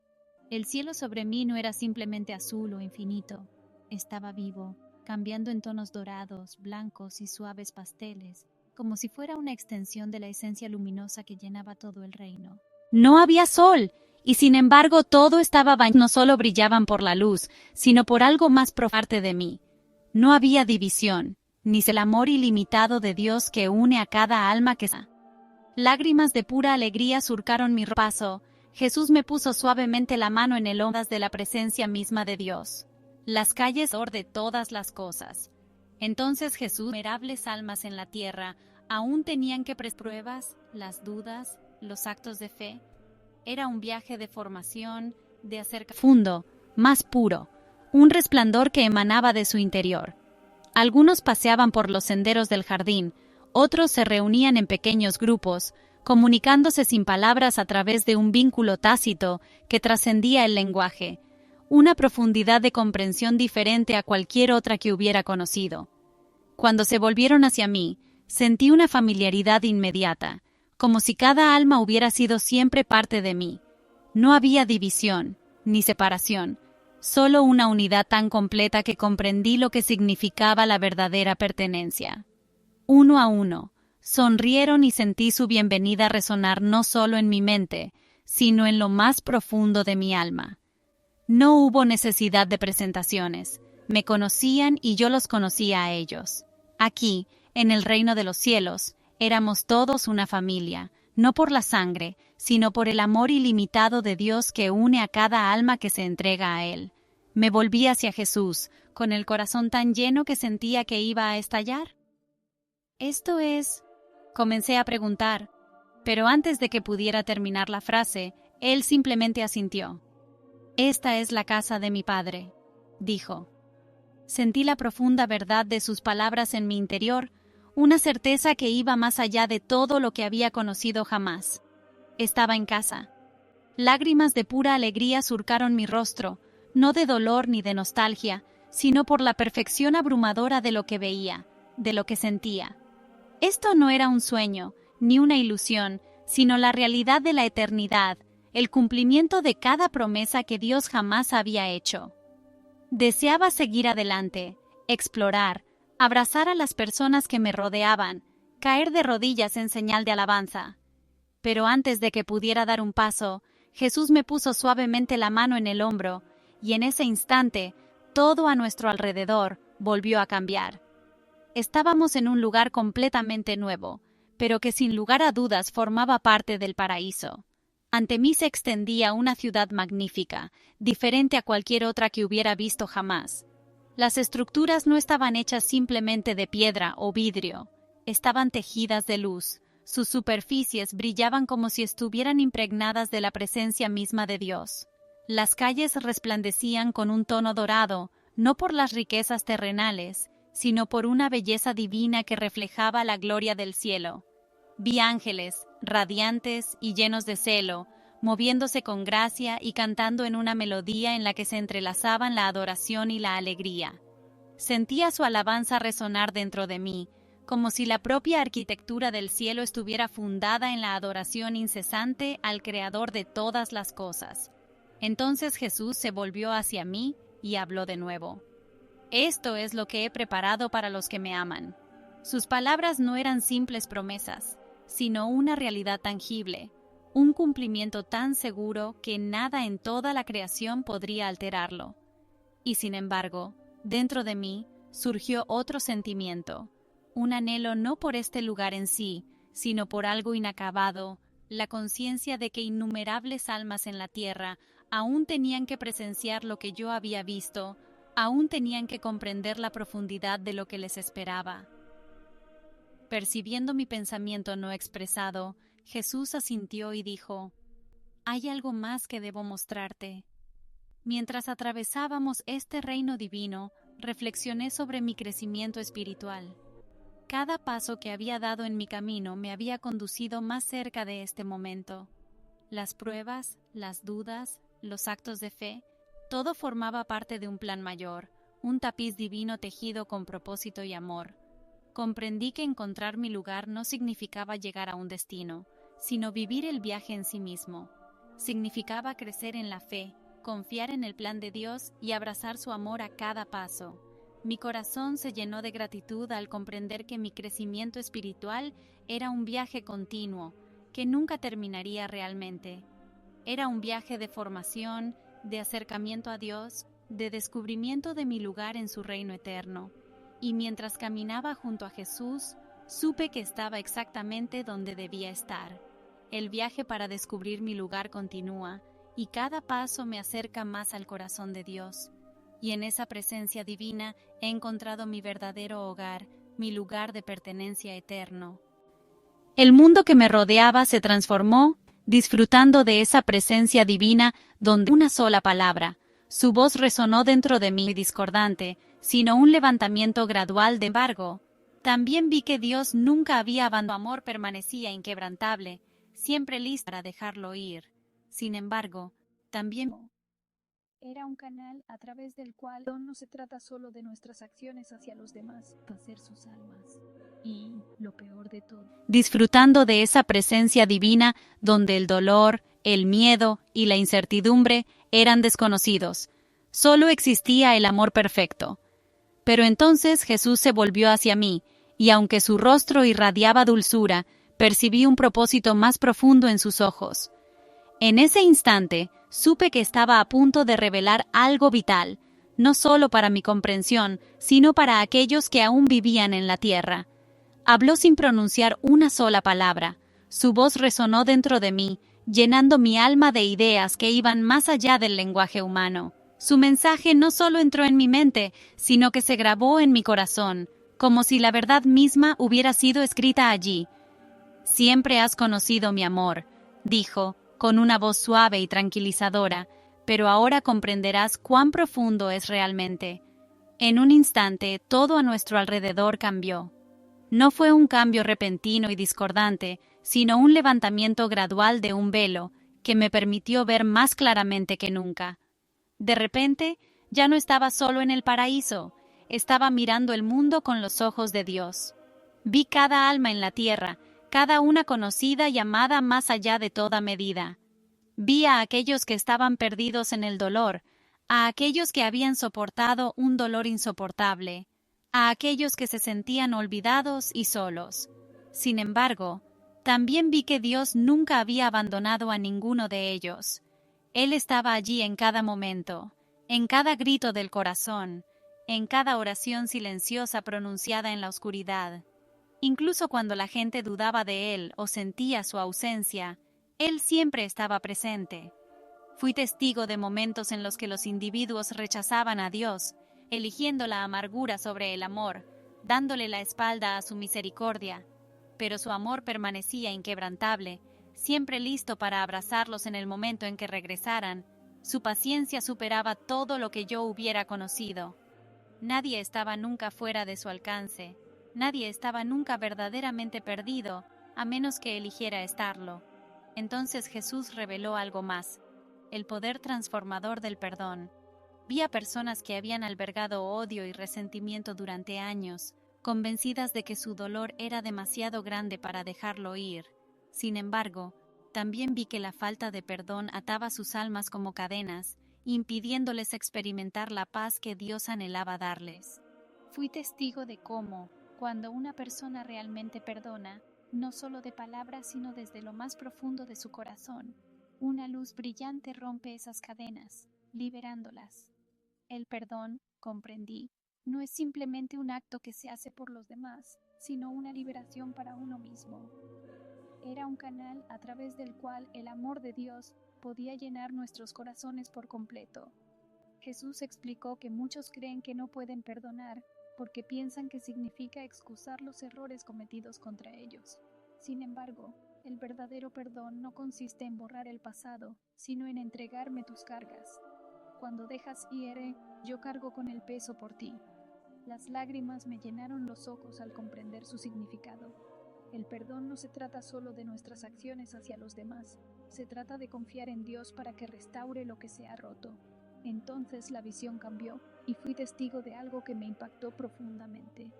El cielo sobre mí no era simplemente azul o infinito, estaba vivo, cambiando en tonos dorados, blancos y suaves pasteles, como si fuera una extensión de la esencia luminosa que llenaba todo el reino. No había sol, y sin embargo todo estaba bañado. No solo brillaban por la luz, sino por algo más profundo de mí. No había división, ni el amor ilimitado de Dios que une a cada alma que está. Lágrimas de pura alegría surcaron mi paso. Jesús me puso suavemente la mano en el hombro de la presencia misma de Dios. Las calles de todas las cosas. Entonces Jesús, innumerables almas en la tierra, aún tenían que pruebas, las dudas, los actos de fe. Era un viaje de formación, de acercamiento profundo, más puro, un resplandor que emanaba de su interior. Algunos paseaban por los senderos del jardín, otros se reunían en pequeños grupos, comunicándose sin palabras a través de un vínculo tácito que trascendía el lenguaje, una profundidad de comprensión diferente a cualquier otra que hubiera conocido. Cuando se volvieron hacia mí, sentí una familiaridad inmediata, como si cada alma hubiera sido siempre parte de mí. No había división, ni separación, solo una unidad tan completa que comprendí lo que significaba la verdadera pertenencia. Uno a uno, sonrieron y sentí su bienvenida resonar no solo en mi mente, sino en lo más profundo de mi alma. No hubo necesidad de presentaciones, me conocían y yo los conocía a ellos. Aquí, en el reino de los cielos, éramos todos una familia, no por la sangre, sino por el amor ilimitado de Dios que une a cada alma que se entrega a Él. Me volví hacia Jesús, con el corazón tan lleno que sentía que iba a estallar. «¿Esto es...?» Comencé a preguntar, pero antes de que pudiera terminar la frase, Él simplemente asintió. «Esta es la casa de mi Padre», dijo. Sentí la profunda verdad de sus palabras en mi interior, una certeza que iba más allá de todo lo que había conocido jamás. Estaba en casa. Lágrimas de pura alegría surcaron mi rostro, no de dolor ni de nostalgia, sino por la perfección abrumadora de lo que veía, de lo que sentía. Esto no era un sueño, ni una ilusión, sino la realidad de la eternidad, el cumplimiento de cada promesa que Dios jamás había hecho. Deseaba seguir adelante, explorar, abrazar a las personas que me rodeaban, caer de rodillas en señal de alabanza. Pero antes de que pudiera dar un paso, Jesús me puso suavemente la mano en el hombro, y en ese instante, todo a nuestro alrededor volvió a cambiar. Estábamos en un lugar completamente nuevo, pero que sin lugar a dudas formaba parte del paraíso. Ante mí se extendía una ciudad magnífica, diferente a cualquier otra que hubiera visto jamás. Las estructuras no estaban hechas simplemente de piedra o vidrio, estaban tejidas de luz. Sus superficies brillaban como si estuvieran impregnadas de la presencia misma de Dios. Las calles resplandecían con un tono dorado, no por las riquezas terrenales, sino por una belleza divina que reflejaba la gloria del cielo. Vi ángeles, radiantes y llenos de celo, moviéndose con gracia y cantando en una melodía en la que se entrelazaban la adoración y la alegría. Sentía su alabanza resonar dentro de mí, como si la propia arquitectura del cielo estuviera fundada en la adoración incesante al Creador de todas las cosas. Entonces Jesús se volvió hacia mí y habló de nuevo. «Esto es lo que he preparado para los que me aman». Sus palabras no eran simples promesas, sino una realidad tangible, un cumplimiento tan seguro que nada en toda la creación podría alterarlo. Y sin embargo, dentro de mí surgió otro sentimiento, un anhelo no por este lugar en sí, sino por algo inacabado, la conciencia de que innumerables almas en la tierra aún tenían que presenciar lo que yo había visto, aún tenían que comprender la profundidad de lo que les esperaba. Percibiendo mi pensamiento no expresado, Jesús asintió y dijo: «Hay algo más que debo mostrarte». Mientras atravesábamos este reino divino, reflexioné sobre mi crecimiento espiritual. Cada paso que había dado en mi camino me había conducido más cerca de este momento. Las pruebas, las dudas, los actos de fe, todo formaba parte de un plan mayor, un tapiz divino tejido con propósito y amor. Comprendí que encontrar mi lugar no significaba llegar a un destino, sino vivir el viaje en sí mismo. Significaba crecer en la fe, confiar en el plan de Dios y abrazar su amor a cada paso. Mi corazón se llenó de gratitud al comprender que mi crecimiento espiritual era un viaje continuo, que nunca terminaría realmente. Era un viaje de formación, de acercamiento a Dios, de descubrimiento de mi lugar en su reino eterno. Y mientras caminaba junto a Jesús, supe que estaba exactamente donde debía estar. El viaje para descubrir mi lugar continúa, y cada paso me acerca más al corazón de Dios. Y en esa presencia divina he encontrado mi verdadero hogar, mi lugar de pertenencia eterno. El mundo que me rodeaba se transformó, disfrutando de esa presencia divina donde una sola palabra, su voz resonó dentro de mí discordante, sino un levantamiento gradual de embargo. También vi que Dios nunca había abandonado, su amor permanecía inquebrantable, siempre listo para dejarlo ir. Sin embargo, también era un canal a través del cual no se trata solo de nuestras acciones hacia los demás, hacer sus almas. Y lo peor de todo, disfrutando de esa presencia divina donde el dolor, el miedo y la incertidumbre eran desconocidos. Solo existía el amor perfecto. Pero entonces Jesús se volvió hacia mí, y aunque su rostro irradiaba dulzura, percibí un propósito más profundo en sus ojos. En ese instante, supe que estaba a punto de revelar algo vital, no solo para mi comprensión, sino para aquellos que aún vivían en la tierra. Habló sin pronunciar una sola palabra. Su voz resonó dentro de mí, llenando mi alma de ideas que iban más allá del lenguaje humano. Su mensaje no solo entró en mi mente, sino que se grabó en mi corazón, como si la verdad misma hubiera sido escrita allí. «Siempre has conocido mi amor», dijo, con una voz suave y tranquilizadora, «pero ahora comprenderás cuán profundo es realmente». En un instante, todo a nuestro alrededor cambió. No fue un cambio repentino y discordante, sino un levantamiento gradual de un velo que me permitió ver más claramente que nunca. De repente, ya no estaba solo en el paraíso, estaba mirando el mundo con los ojos de Dios. Vi cada alma en la tierra, cada una conocida y amada más allá de toda medida. Vi a aquellos que estaban perdidos en el dolor, a aquellos que habían soportado un dolor insoportable, a aquellos que se sentían olvidados y solos. Sin embargo, también vi que Dios nunca había abandonado a ninguno de ellos. Él estaba allí en cada momento, en cada grito del corazón, en cada oración silenciosa pronunciada en la oscuridad. Incluso cuando la gente dudaba de Él o sentía su ausencia, Él siempre estaba presente. Fui testigo de momentos en los que los individuos rechazaban a Dios, eligiendo la amargura sobre el amor, dándole la espalda a su misericordia, pero su amor permanecía inquebrantable, siempre listo para abrazarlos en el momento en que regresaran. Su paciencia superaba todo lo que yo hubiera conocido. Nadie estaba nunca fuera de su alcance, nadie estaba nunca verdaderamente perdido, a menos que eligiera estarlo. Entonces Jesús reveló algo más, el poder transformador del perdón. Vi a personas que habían albergado odio y resentimiento durante años, convencidas de que su dolor era demasiado grande para dejarlo ir. Sin embargo, también vi que la falta de perdón ataba sus almas como cadenas, impidiéndoles experimentar la paz que Dios anhelaba darles. fui testigo de cómo, cuando una persona realmente perdona, no solo de palabras, sino desde lo más profundo de su corazón. Una luz brillante rompe esas cadenas, liberándolas. El perdón, comprendí, no es simplemente un acto que se hace por los demás, sino una liberación para uno mismo. Era un canal a través del cual el amor de Dios podía llenar nuestros corazones por completo. Jesús explicó que muchos creen que no pueden perdonar porque piensan que significa excusar los errores cometidos contra ellos. Sin embargo, el verdadero perdón no consiste en borrar el pasado, sino en entregarme tus cargas. Cuando dejas ir, yo cargo con el peso por ti. Las lágrimas me llenaron los ojos al comprender su significado. El perdón no se trata solo de nuestras acciones hacia los demás, se trata de confiar en Dios para que restaure lo que se ha roto. Entonces la visión cambió y fui testigo de algo que me impactó profundamente.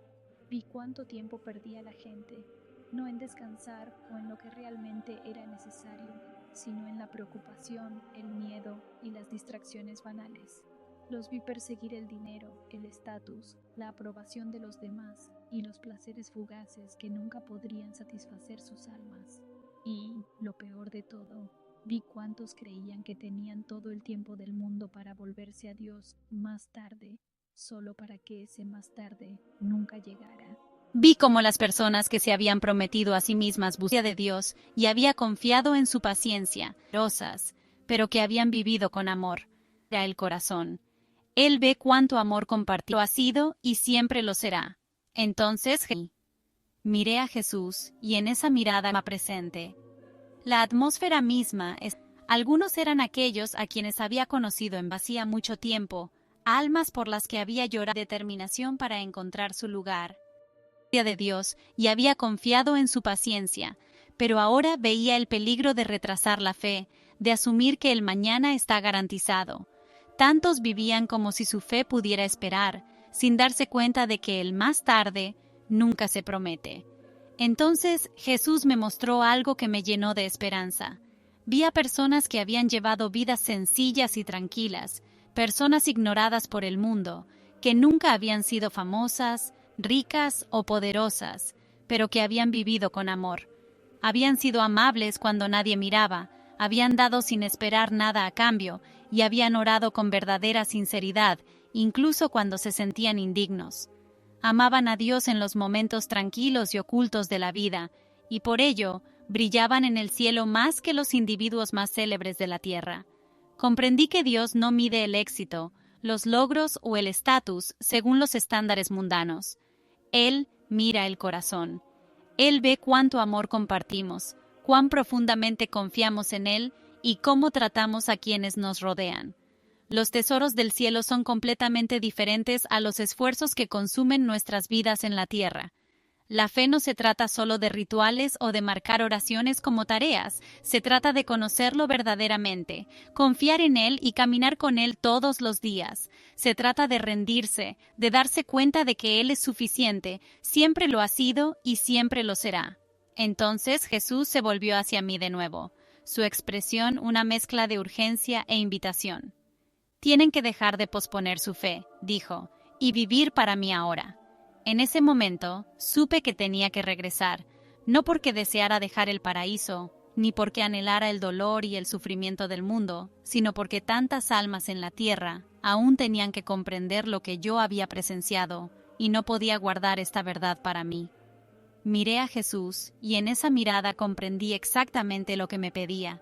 Vi cuánto tiempo perdía la gente, no en descansar o en lo que realmente era necesario, sino en la preocupación, el miedo y las distracciones banales. Los vi perseguir el dinero, el estatus, la aprobación de los demás y los placeres fugaces que nunca podrían satisfacer sus almas. Y, lo peor de todo, vi cuántos creían que tenían todo el tiempo del mundo para volverse a Dios más tarde, solo para que ese más tarde nunca llegara. Vi cómo las personas que se habían prometido a sí mismas búsqueda de Dios y había confiado en su paciencia, rosas, pero que habían vivido con amor, era el corazón. Él ve cuánto amor compartido ha sido y siempre lo será. Entonces miré a Jesús y en esa mirada me presente. La atmósfera misma es. Algunos eran aquellos a quienes había conocido en vacía mucho tiempo, almas por las que había llorado determinación para encontrar su lugar de Dios y había confiado en su paciencia, pero ahora veía el peligro de retrasar la fe, de asumir que el mañana está garantizado. Tantos vivían como si su fe pudiera esperar, sin darse cuenta de que el más tarde nunca se promete. Entonces Jesús me mostró algo que me llenó de esperanza. Vi a personas que habían llevado vidas sencillas y tranquilas, personas ignoradas por el mundo, que nunca habían sido famosas, ricas o poderosas, pero que habían vivido con amor. Habían sido amables cuando nadie miraba, habían dado sin esperar nada a cambio y habían orado con verdadera sinceridad, incluso cuando se sentían indignos. Amaban a Dios en los momentos tranquilos y ocultos de la vida, y por ello brillaban en el cielo más que los individuos más célebres de la tierra. Comprendí que Dios no mide el éxito, los logros o el estatus según los estándares mundanos. Él mira el corazón. Él ve cuánto amor compartimos, cuán profundamente confiamos en Él y cómo tratamos a quienes nos rodean. Los tesoros del cielo son completamente diferentes a los esfuerzos que consumen nuestras vidas en la tierra. La fe no se trata solo de rituales o de marcar oraciones como tareas, se trata de conocerlo verdaderamente, confiar en Él y caminar con Él todos los días. Se trata de rendirse, de darse cuenta de que Él es suficiente, siempre lo ha sido y siempre lo será. Entonces Jesús se volvió hacia mí de nuevo, su expresión una mezcla de urgencia e invitación. Tienen que dejar de posponer su fe, dijo, y vivir para mí ahora. En ese momento, supe que tenía que regresar, no porque deseara dejar el paraíso, ni porque anhelara el dolor y el sufrimiento del mundo, sino porque tantas almas en la tierra aún tenían que comprender lo que yo había presenciado, y no podía guardar esta verdad para mí. Miré a Jesús, y en esa mirada comprendí exactamente lo que me pedía.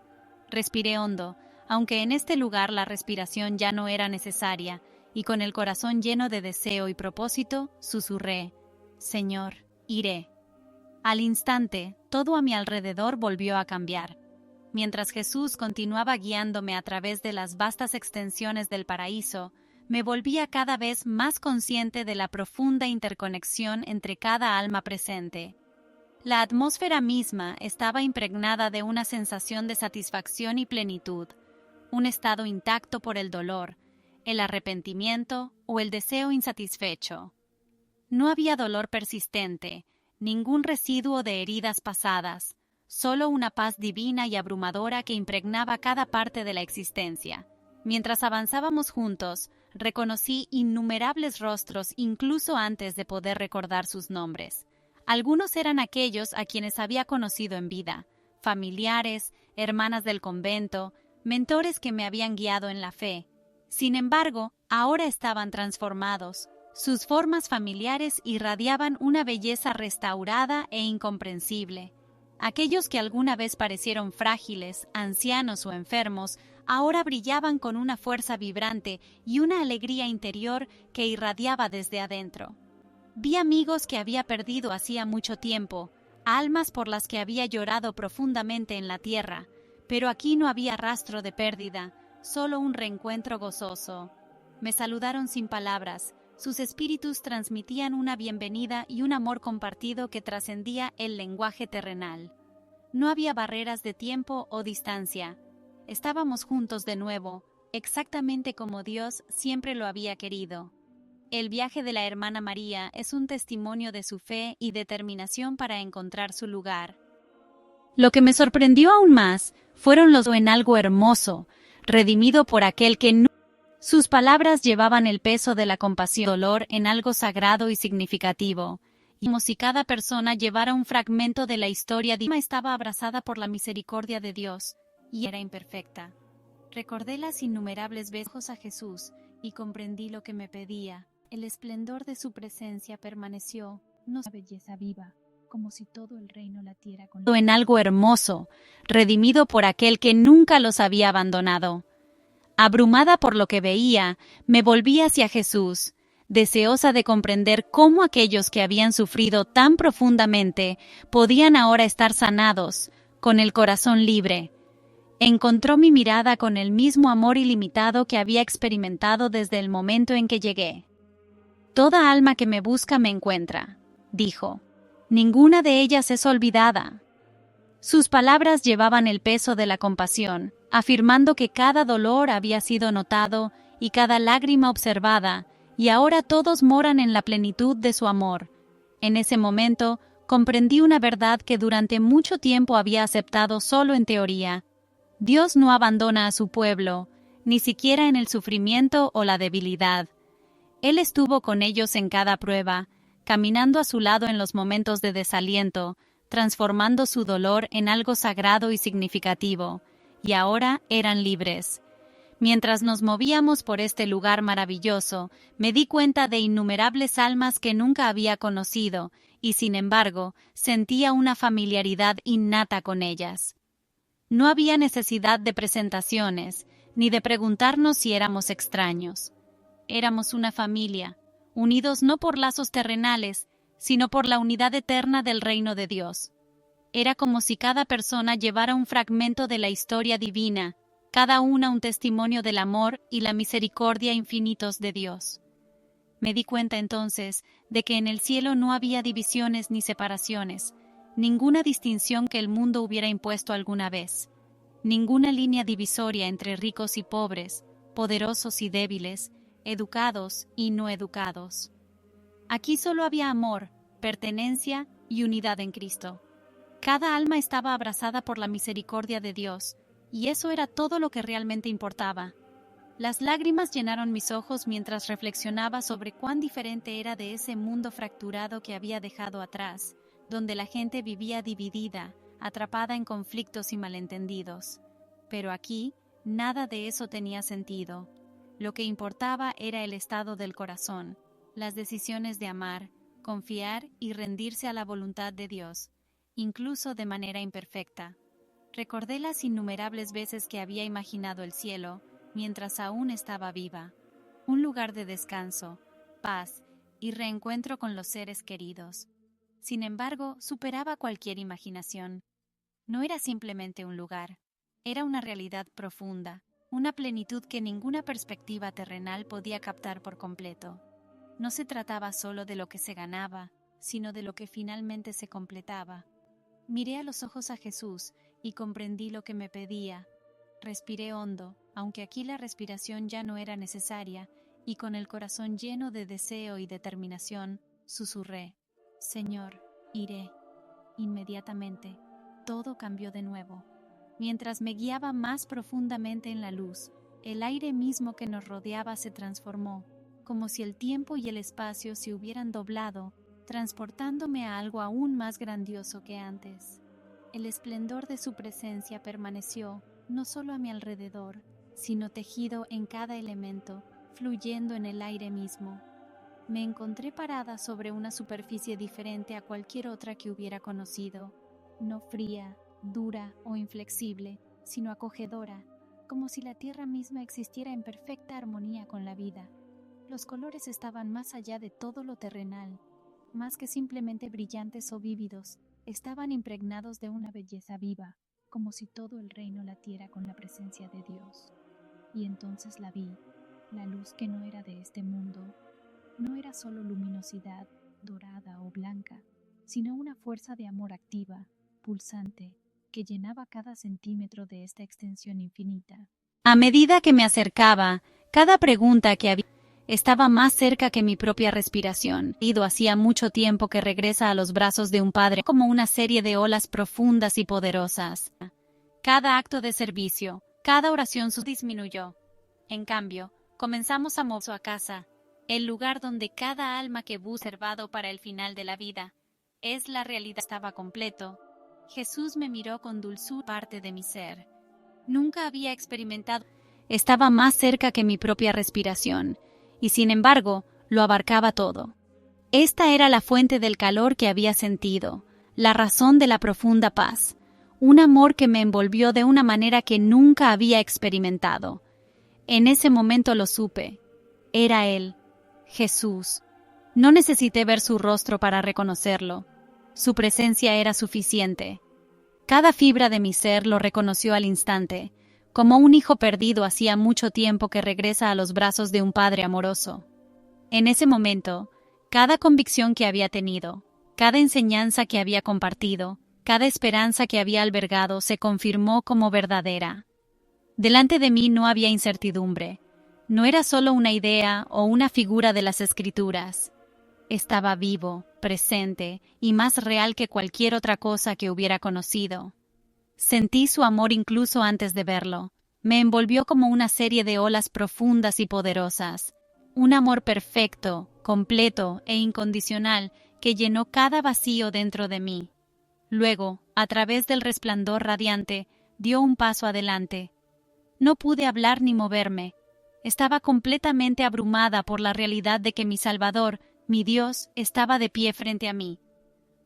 Respiré hondo, aunque en este lugar la respiración ya no era necesaria, y con el corazón lleno de deseo y propósito, susurré, «Señor, iré». Al instante, todo a mi alrededor volvió a cambiar. Mientras Jesús continuaba guiándome a través de las vastas extensiones del paraíso, me volvía cada vez más consciente de la profunda interconexión entre cada alma presente. La atmósfera misma estaba impregnada de una sensación de satisfacción y plenitud, un estado intacto por el dolor, el arrepentimiento o el deseo insatisfecho. No había dolor persistente, ningún residuo de heridas pasadas, solo una paz divina y abrumadora que impregnaba cada parte de la existencia. Mientras avanzábamos juntos, reconocí innumerables rostros incluso antes de poder recordar sus nombres. Algunos eran aquellos a quienes había conocido en vida, familiares, hermanas del convento, mentores que me habían guiado en la fe. Sin embargo, ahora estaban transformados. Sus formas familiares irradiaban una belleza restaurada e incomprensible. Aquellos que alguna vez parecieron frágiles, ancianos o enfermos, ahora brillaban con una fuerza vibrante y una alegría interior que irradiaba desde adentro. Vi amigos que había perdido hacía mucho tiempo, almas por las que había llorado profundamente en la tierra, pero aquí no había rastro de pérdida, solo un reencuentro gozoso. Me saludaron sin palabras, sus espíritus transmitían una bienvenida y un amor compartido que trascendía el lenguaje terrenal. No había barreras de tiempo o distancia. Estábamos juntos de nuevo, exactamente como Dios siempre lo había querido. El viaje de la hermana María es un testimonio de su fe y determinación para encontrar su lugar. Lo que me sorprendió aún más fueron los en algo hermoso, redimido por aquel que no. Sus palabras llevaban el peso de la compasión y dolor en algo sagrado y significativo, y como si cada persona llevara un fragmento de la historia divina. Estaba abrazada por la misericordia de Dios, y era imperfecta. Recordé las innumerables veces a Jesús, y comprendí lo que me pedía. El esplendor de su presencia permaneció, no una belleza viva, como si todo el reino latiera con en algo hermoso, redimido por aquel que nunca los había abandonado. Abrumada por lo que veía, me volví hacia Jesús, deseosa de comprender cómo aquellos que habían sufrido tan profundamente podían ahora estar sanados, con el corazón libre. Encontró mi mirada con el mismo amor ilimitado que había experimentado desde el momento en que llegué. Toda alma que me busca me encuentra, dijo. Ninguna de ellas es olvidada. Sus palabras llevaban el peso de la compasión, afirmando que cada dolor había sido notado y cada lágrima observada, y ahora todos moran en la plenitud de su amor. En ese momento, comprendí una verdad que durante mucho tiempo había aceptado solo en teoría. Dios no abandona a su pueblo, ni siquiera en el sufrimiento o la debilidad. Él estuvo con ellos en cada prueba, caminando a su lado en los momentos de desaliento, transformando su dolor en algo sagrado y significativo, y ahora eran libres. Mientras nos movíamos por este lugar maravilloso, me di cuenta de innumerables almas que nunca había conocido, y sin embargo, sentía una familiaridad innata con ellas. No había necesidad de presentaciones, ni de preguntarnos si éramos extraños. Éramos una familia, unidos no por lazos terrenales, sino por la unidad eterna del reino de Dios. Era como si cada persona llevara un fragmento de la historia divina, cada una un testimonio del amor y la misericordia infinitos de Dios. Me di cuenta entonces de que en el cielo no había divisiones ni separaciones, ninguna distinción que el mundo hubiera impuesto alguna vez, ninguna línea divisoria entre ricos y pobres, poderosos y débiles, educados y no educados. Aquí solo había amor, pertenencia y unidad en Cristo. Cada alma estaba abrazada por la misericordia de Dios, y eso era todo lo que realmente importaba. Las lágrimas llenaron mis ojos mientras reflexionaba sobre cuán diferente era de ese mundo fracturado que había dejado atrás, donde la gente vivía dividida, atrapada en conflictos y malentendidos. Pero aquí, nada de eso tenía sentido. Lo que importaba era el estado del corazón, las decisiones de amar, confiar y rendirse a la voluntad de Dios, incluso de manera imperfecta. Recordé las innumerables veces que había imaginado el cielo, mientras aún estaba viva, un lugar de descanso, paz y reencuentro con los seres queridos. Sin embargo, superaba cualquier imaginación. No era simplemente un lugar, era una realidad profunda, una plenitud que ninguna perspectiva terrenal podía captar por completo. No se trataba solo de lo que se ganaba, sino de lo que finalmente se completaba. Miré a los ojos a Jesús y comprendí lo que me pedía. Respiré hondo, aunque aquí la respiración ya no era necesaria, y con el corazón lleno de deseo y determinación, susurré: Señor, iré. Inmediatamente, todo cambió de nuevo. Mientras me guiaba más profundamente en la luz, el aire mismo que nos rodeaba se transformó, como si el tiempo y el espacio se hubieran doblado, transportándome a algo aún más grandioso que antes. El esplendor de su presencia permaneció no solo a mi alrededor, sino tejido en cada elemento, fluyendo en el aire mismo. Me encontré parada sobre una superficie diferente a cualquier otra que hubiera conocido, no fría, dura o inflexible, sino acogedora, como si la tierra misma existiera en perfecta armonía con la vida. Los colores estaban más allá de todo lo terrenal, más que simplemente brillantes o vívidos, estaban impregnados de una belleza viva, como si todo el reino latiera con la presencia de Dios. Y entonces la vi, la luz que no era de este mundo. No era solo luminosidad, dorada o blanca, sino una fuerza de amor activa, pulsante, que llenaba cada centímetro de esta extensión infinita. A medida que me acercaba, cada pregunta que había estaba más cerca que mi propia respiración. Ido hacía mucho tiempo que regresa a los brazos de un padre como una serie de olas profundas y poderosas. Cada acto de servicio, cada oración disminuyó. En cambio, comenzamos a movernos a casa, el lugar donde cada alma que busca reservado para el final de la vida. Es la realidad, estaba completo. Jesús me miró con dulzura, parte de mi ser. Nunca había experimentado. Estaba más cerca que mi propia respiración, y sin embargo, lo abarcaba todo. Esta era la fuente del calor que había sentido, la razón de la profunda paz, un amor que me envolvió de una manera que nunca había experimentado. En ese momento lo supe. Era Él, Jesús. No necesité ver su rostro para reconocerlo. Su presencia era suficiente. Cada fibra de mi ser lo reconoció al instante, como un hijo perdido hacía mucho tiempo que regresa a los brazos de un padre amoroso. En ese momento, cada convicción que había tenido, cada enseñanza que había compartido, cada esperanza que había albergado se confirmó como verdadera. Delante de mí no había incertidumbre. No era solo una idea o una figura de las Escrituras. Estaba vivo, presente y más real que cualquier otra cosa que hubiera conocido. Sentí su amor incluso antes de verlo. Me envolvió como una serie de olas profundas y poderosas. Un amor perfecto, completo e incondicional que llenó cada vacío dentro de mí. Luego, a través del resplandor radiante, dio un paso adelante. No pude hablar ni moverme. Estaba completamente abrumada por la realidad de que mi Salvador, mi Dios, estaba de pie frente a mí.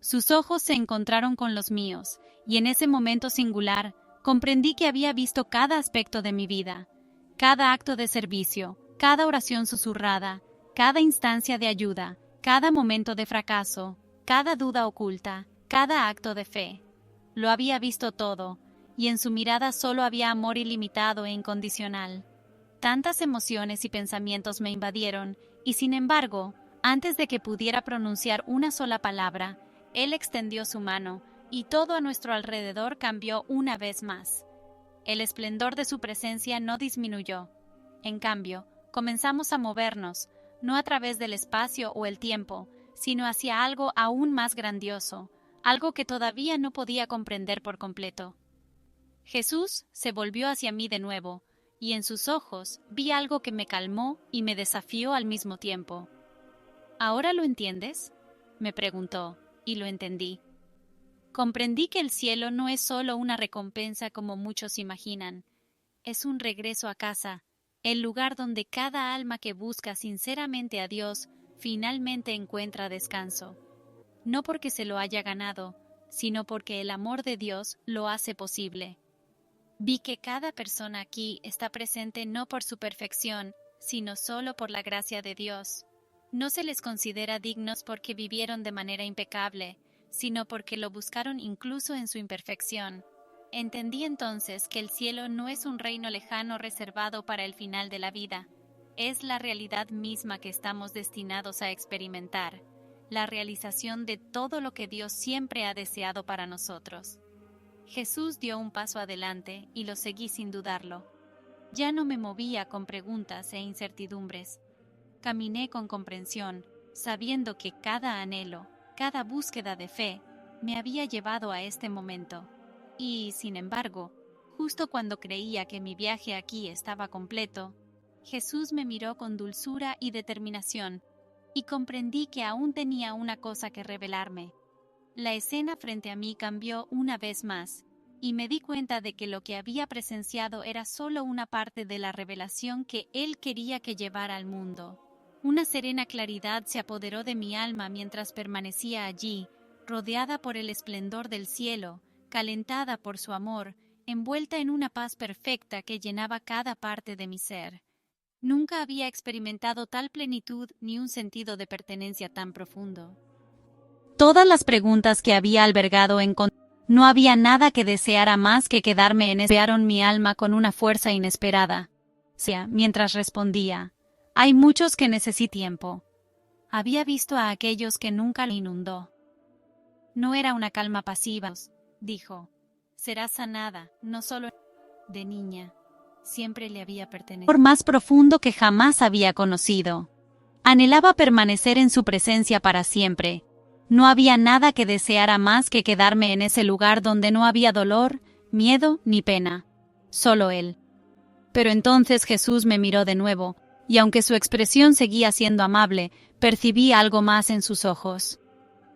Sus ojos se encontraron con los míos, y en ese momento singular comprendí que había visto cada aspecto de mi vida, cada acto de servicio, cada oración susurrada, cada instancia de ayuda, cada momento de fracaso, cada duda oculta, cada acto de fe. Lo había visto todo, y en su mirada solo había amor ilimitado e incondicional. Tantas emociones y pensamientos me invadieron, y sin embargo, antes de que pudiera pronunciar una sola palabra, Él extendió su mano, y todo a nuestro alrededor cambió una vez más. El esplendor de su presencia no disminuyó. En cambio, comenzamos a movernos, no a través del espacio o el tiempo, sino hacia algo aún más grandioso, algo que todavía no podía comprender por completo. Jesús se volvió hacia mí de nuevo, y en sus ojos vi algo que me calmó y me desafió al mismo tiempo. ¿Ahora lo entiendes?, me preguntó, y lo entendí. Comprendí que el cielo no es solo una recompensa como muchos imaginan. Es un regreso a casa, el lugar donde cada alma que busca sinceramente a Dios finalmente encuentra descanso. No porque se lo haya ganado, sino porque el amor de Dios lo hace posible. Vi que cada persona aquí está presente no por su perfección, sino solo por la gracia de Dios. No se les considera dignos porque vivieron de manera impecable, sino porque lo buscaron incluso en su imperfección. Entendí entonces que el cielo no es un reino lejano reservado para el final de la vida. Es la realidad misma que estamos destinados a experimentar, la realización de todo lo que Dios siempre ha deseado para nosotros. Jesús dio un paso adelante y lo seguí sin dudarlo. Ya no me movía con preguntas e incertidumbres. Caminé con comprensión, sabiendo que cada anhelo, cada búsqueda de fe, me había llevado a este momento. Y, sin embargo, justo cuando creía que mi viaje aquí estaba completo, Jesús me miró con dulzura y determinación. y comprendí que aún tenía una cosa que revelarme. La escena frente a mí cambió una vez más, y me di cuenta de que lo que había presenciado era solo una parte de la revelación que Él quería que llevara al mundo. Una serena claridad se apoderó de mi alma mientras permanecía allí, rodeada por el esplendor del cielo, calentada por su amor, envuelta en una paz perfecta que llenaba cada parte de mi ser. Nunca había experimentado tal plenitud ni un sentido de pertenencia tan profundo. Todas las preguntas que había albergado no había nada que deseara más que quedarme en golpearon mi alma con una fuerza inesperada. Mientras respondía, hay muchos que necesitan tiempo. Había visto a aquellos que nunca le inundó. No era una calma pasiva, dijo. Serás sanada, no solo de niña. Siempre le había pertenecido. Por más profundo que jamás había conocido. Anhelaba permanecer en su presencia para siempre. No había nada que deseara más que quedarme en ese lugar donde no había dolor, miedo ni pena. Solo Él. Pero entonces Jesús me miró de nuevo, y aunque su expresión seguía siendo amable, percibí algo más en sus ojos.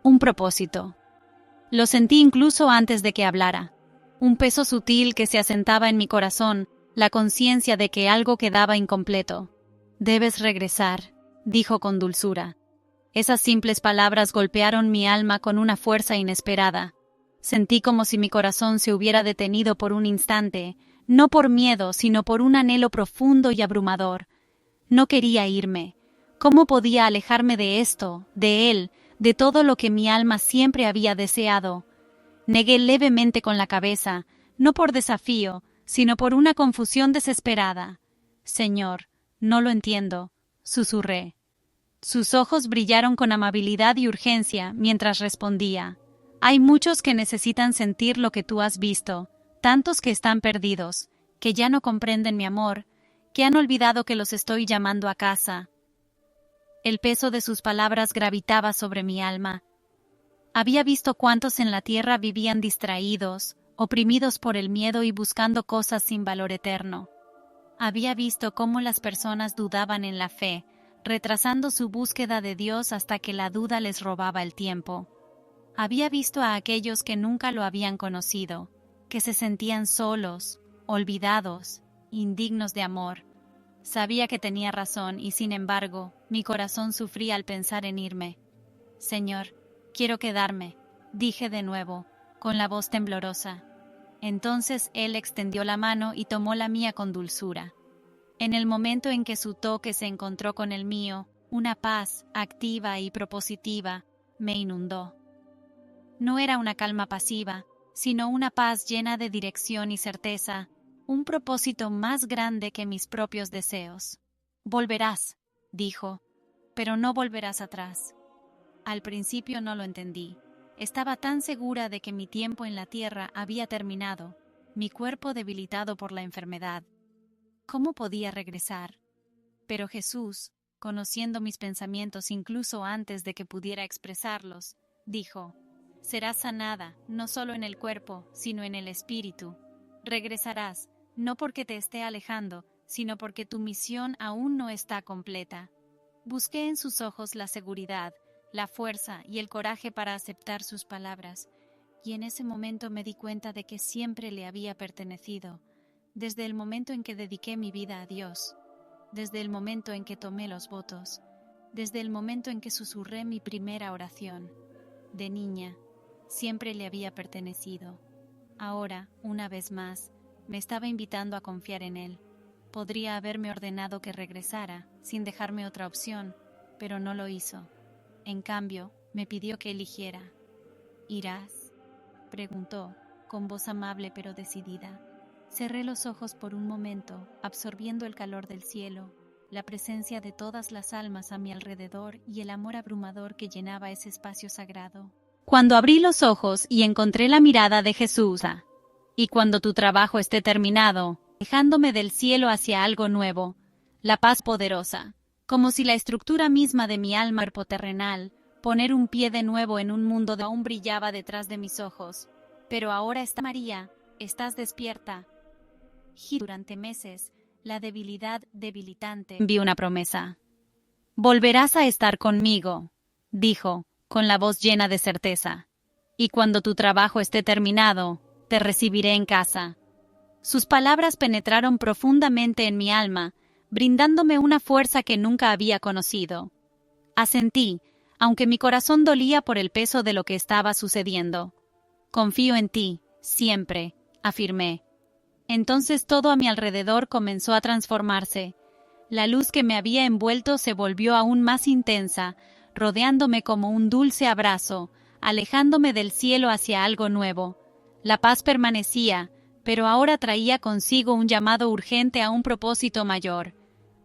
Un propósito. Lo sentí incluso antes de que hablara. Un peso sutil que se asentaba en mi corazón, la conciencia de que algo quedaba incompleto. Debes regresar, dijo con dulzura. Esas simples palabras golpearon mi alma con una fuerza inesperada. Sentí como si mi corazón se hubiera detenido por un instante, no por miedo, sino por un anhelo profundo y abrumador. No quería irme. ¿Cómo podía alejarme de esto, de él, de todo lo que mi alma siempre había deseado? Negué levemente con la cabeza, no por desafío, sino por una confusión desesperada. Señor, no lo entiendo, susurré. Sus ojos brillaron con amabilidad y urgencia mientras respondía. Hay muchos que necesitan sentir lo que tú has visto, tantos que están perdidos, que ya no comprenden mi amor, que han olvidado que los estoy llamando a casa. El peso de sus palabras gravitaba sobre mi alma. Había visto cuántos en la tierra vivían distraídos, oprimidos por el miedo y buscando cosas sin valor eterno. Había visto cómo las personas dudaban en la fe, retrasando su búsqueda de Dios hasta que la duda les robaba el tiempo. Había visto a aquellos que nunca lo habían conocido, que se sentían solos, olvidados, indignos de amor. Sabía que tenía razón y, sin embargo, mi corazón sufría al pensar en irme. Señor, quiero quedarme, dije de nuevo, con la voz temblorosa. Entonces Él extendió la mano y tomó la mía con dulzura. En el momento en que su toque se encontró con el mío, una paz, activa y propositiva, me inundó. No era una calma pasiva, sino una paz llena de dirección y certeza, un propósito más grande que mis propios deseos. Volverás, dijo, pero no volverás atrás. Al principio no lo entendí. Estaba tan segura de que mi tiempo en la tierra había terminado, mi cuerpo debilitado por la enfermedad. ¿Cómo podía regresar? Pero Jesús, conociendo mis pensamientos incluso antes de que pudiera expresarlos, dijo: serás sanada, no solo en el cuerpo, sino en el espíritu. Regresarás, no porque te esté alejando, sino porque tu misión aún no está completa. Busqué en sus ojos la seguridad, la fuerza y el coraje para aceptar sus palabras, y en ese momento me di cuenta de que siempre le había pertenecido, desde el momento en que dediqué mi vida a Dios, desde el momento en que tomé los votos, desde el momento en que susurré mi primera oración. De niña, siempre le había pertenecido. Ahora, una vez más, me estaba invitando a confiar en él. Podría haberme ordenado que regresara, sin dejarme otra opción, pero no lo hizo. En cambio, me pidió que eligiera. ¿Irás?, preguntó, con voz amable pero decidida. Cerré los ojos por un momento, absorbiendo el calor del cielo, la presencia de todas las almas a mi alrededor y el amor abrumador que llenaba ese espacio sagrado. Cuando abrí los ojos y encontré la mirada de Jesús, y cuando tu trabajo esté terminado, dejándome del cielo hacia algo nuevo, la paz poderosa, como si la estructura misma de mi alma cuerpo terrenal, poner un pie de nuevo en un mundo que aún brillaba detrás de mis ojos. Pero ahora está María, estás despierta. Durante meses, la debilidad debilitante. Vi una promesa. Volverás a estar conmigo, dijo, con la voz llena de certeza. Y cuando tu trabajo esté terminado, te recibiré en casa. Sus palabras penetraron profundamente en mi alma, brindándome una fuerza que nunca había conocido. Asentí, aunque mi corazón dolía por el peso de lo que estaba sucediendo. Confío en ti, siempre, afirmé. Entonces todo a mi alrededor comenzó a transformarse. La luz que me había envuelto se volvió aún más intensa, rodeándome como un dulce abrazo, alejándome del cielo hacia algo nuevo. La paz permanecía, pero ahora traía consigo un llamado urgente a un propósito mayor.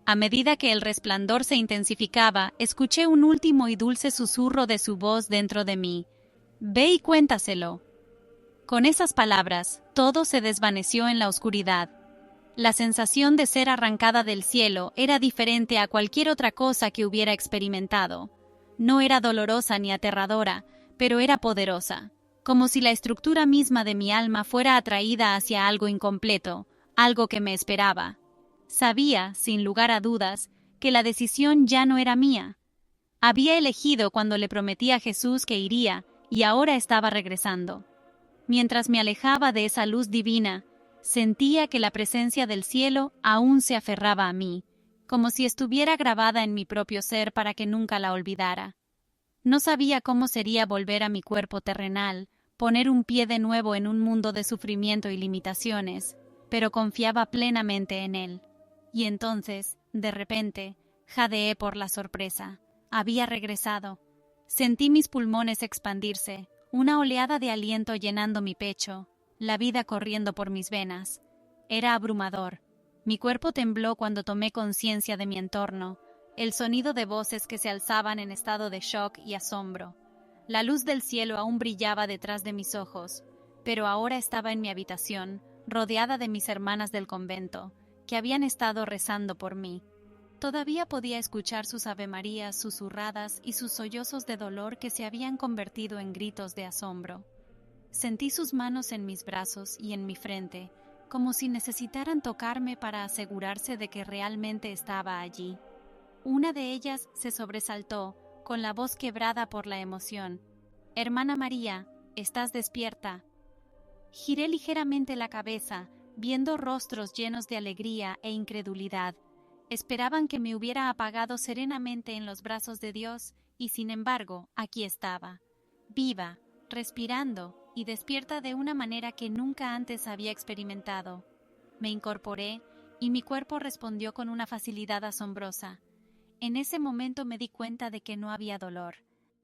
A medida que el resplandor se intensificaba, escuché un último y dulce susurro de su voz dentro de mí. «Ve y cuéntaselo». Con esas palabras, todo se desvaneció en la oscuridad. La sensación de ser arrancada del cielo era diferente a cualquier otra cosa que hubiera experimentado. No era dolorosa ni aterradora, pero era poderosa, como si la estructura misma de mi alma fuera atraída hacia algo incompleto, algo que me esperaba. Sabía, sin lugar a dudas, que la decisión ya no era mía. Había elegido cuando le prometí a Jesús que iría, y ahora estaba regresando. Mientras me alejaba de esa luz divina, sentía que la presencia del cielo aún se aferraba a mí, como si estuviera grabada en mi propio ser para que nunca la olvidara. No sabía cómo sería volver a mi cuerpo terrenal, poner un pie de nuevo en un mundo de sufrimiento y limitaciones, pero confiaba plenamente en él. Y entonces, de repente, jadeé por la sorpresa. Había regresado. Sentí mis pulmones expandirse, una oleada de aliento llenando mi pecho, la vida corriendo por mis venas. Era abrumador. Mi cuerpo tembló cuando tomé conciencia de mi entorno, el sonido de voces que se alzaban en estado de shock y asombro. La luz del cielo aún brillaba detrás de mis ojos, pero ahora estaba en mi habitación, rodeada de mis hermanas del convento, que habían estado rezando por mí. Todavía podía escuchar sus avemarías susurradas y sus sollozos de dolor que se habían convertido en gritos de asombro. Sentí sus manos en mis brazos y en mi frente, como si necesitaran tocarme para asegurarse de que realmente estaba allí. Una de ellas se sobresaltó, con la voz quebrada por la emoción. «Hermana María, ¿estás despierta?» Giré ligeramente la cabeza, viendo rostros llenos de alegría e incredulidad. Esperaban que me hubiera apagado serenamente en los brazos de Dios, y sin embargo, aquí estaba, viva, respirando y despierta de una manera que nunca antes había experimentado. Me incorporé y mi cuerpo respondió con una facilidad asombrosa. En ese momento me di cuenta de que no había dolor.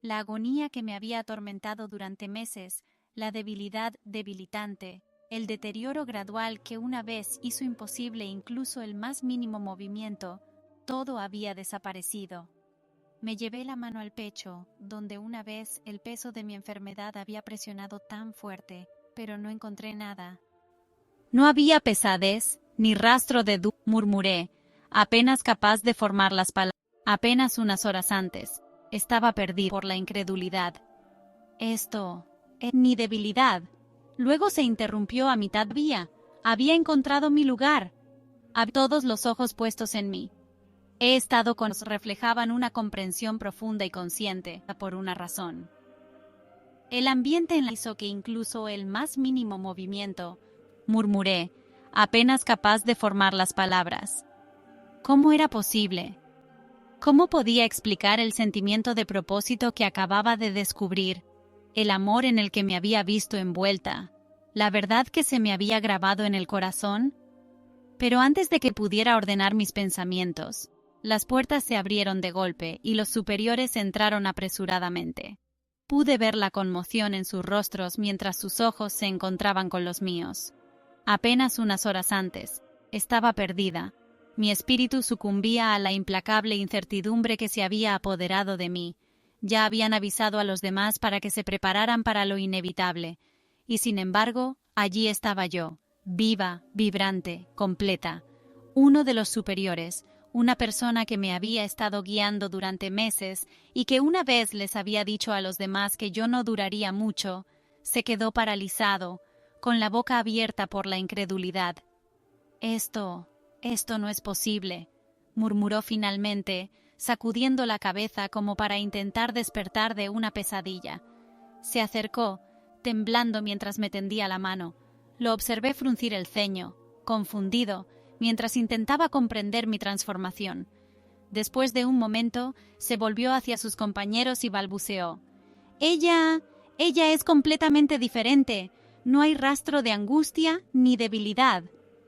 La agonía que me había atormentado durante meses, la debilidad debilitante, el deterioro gradual que una vez hizo imposible incluso el más mínimo movimiento, todo había desaparecido. Me llevé la mano al pecho, donde una vez el peso de mi enfermedad había presionado tan fuerte, pero no encontré nada. No había pesadez, ni rastro de duda, murmuré, apenas capaz de formar las palabras. Apenas unas horas antes, estaba perdido por la incredulidad. Esto es mi debilidad. Luego se interrumpió a mitad vía. Había encontrado mi lugar. Había todos los ojos puestos en mí. He estado con los reflejaban una comprensión profunda y consciente, por una razón. El ambiente en la hizo que incluso el más mínimo movimiento, murmuré, apenas capaz de formar las palabras. ¿Cómo era posible? ¿Cómo podía explicar el sentimiento de propósito que acababa de descubrir, el amor en el que me había visto envuelta, la verdad que se me había grabado en el corazón? Pero antes de que pudiera ordenar mis pensamientos, las puertas se abrieron de golpe y los superiores entraron apresuradamente. Pude ver la conmoción en sus rostros mientras sus ojos se encontraban con los míos. Apenas unas horas antes, estaba perdida. Mi espíritu sucumbía a la implacable incertidumbre que se había apoderado de mí. Ya habían avisado a los demás para que se prepararan para lo inevitable. Y sin embargo, allí estaba yo, viva, vibrante, completa. Uno de los superiores, una persona que me había estado guiando durante meses y que una vez les había dicho a los demás que yo no duraría mucho, se quedó paralizado, con la boca abierta por la incredulidad. Esto no es posible, murmuró finalmente, sacudiendo la cabeza como para intentar despertar de una pesadilla. Se acercó, temblando mientras me tendía la mano. Lo observé fruncir el ceño, confundido, mientras intentaba comprender mi transformación. Después de un momento, se volvió hacia sus compañeros y balbuceó. Ella es completamente diferente. No hay rastro de angustia ni debilidad.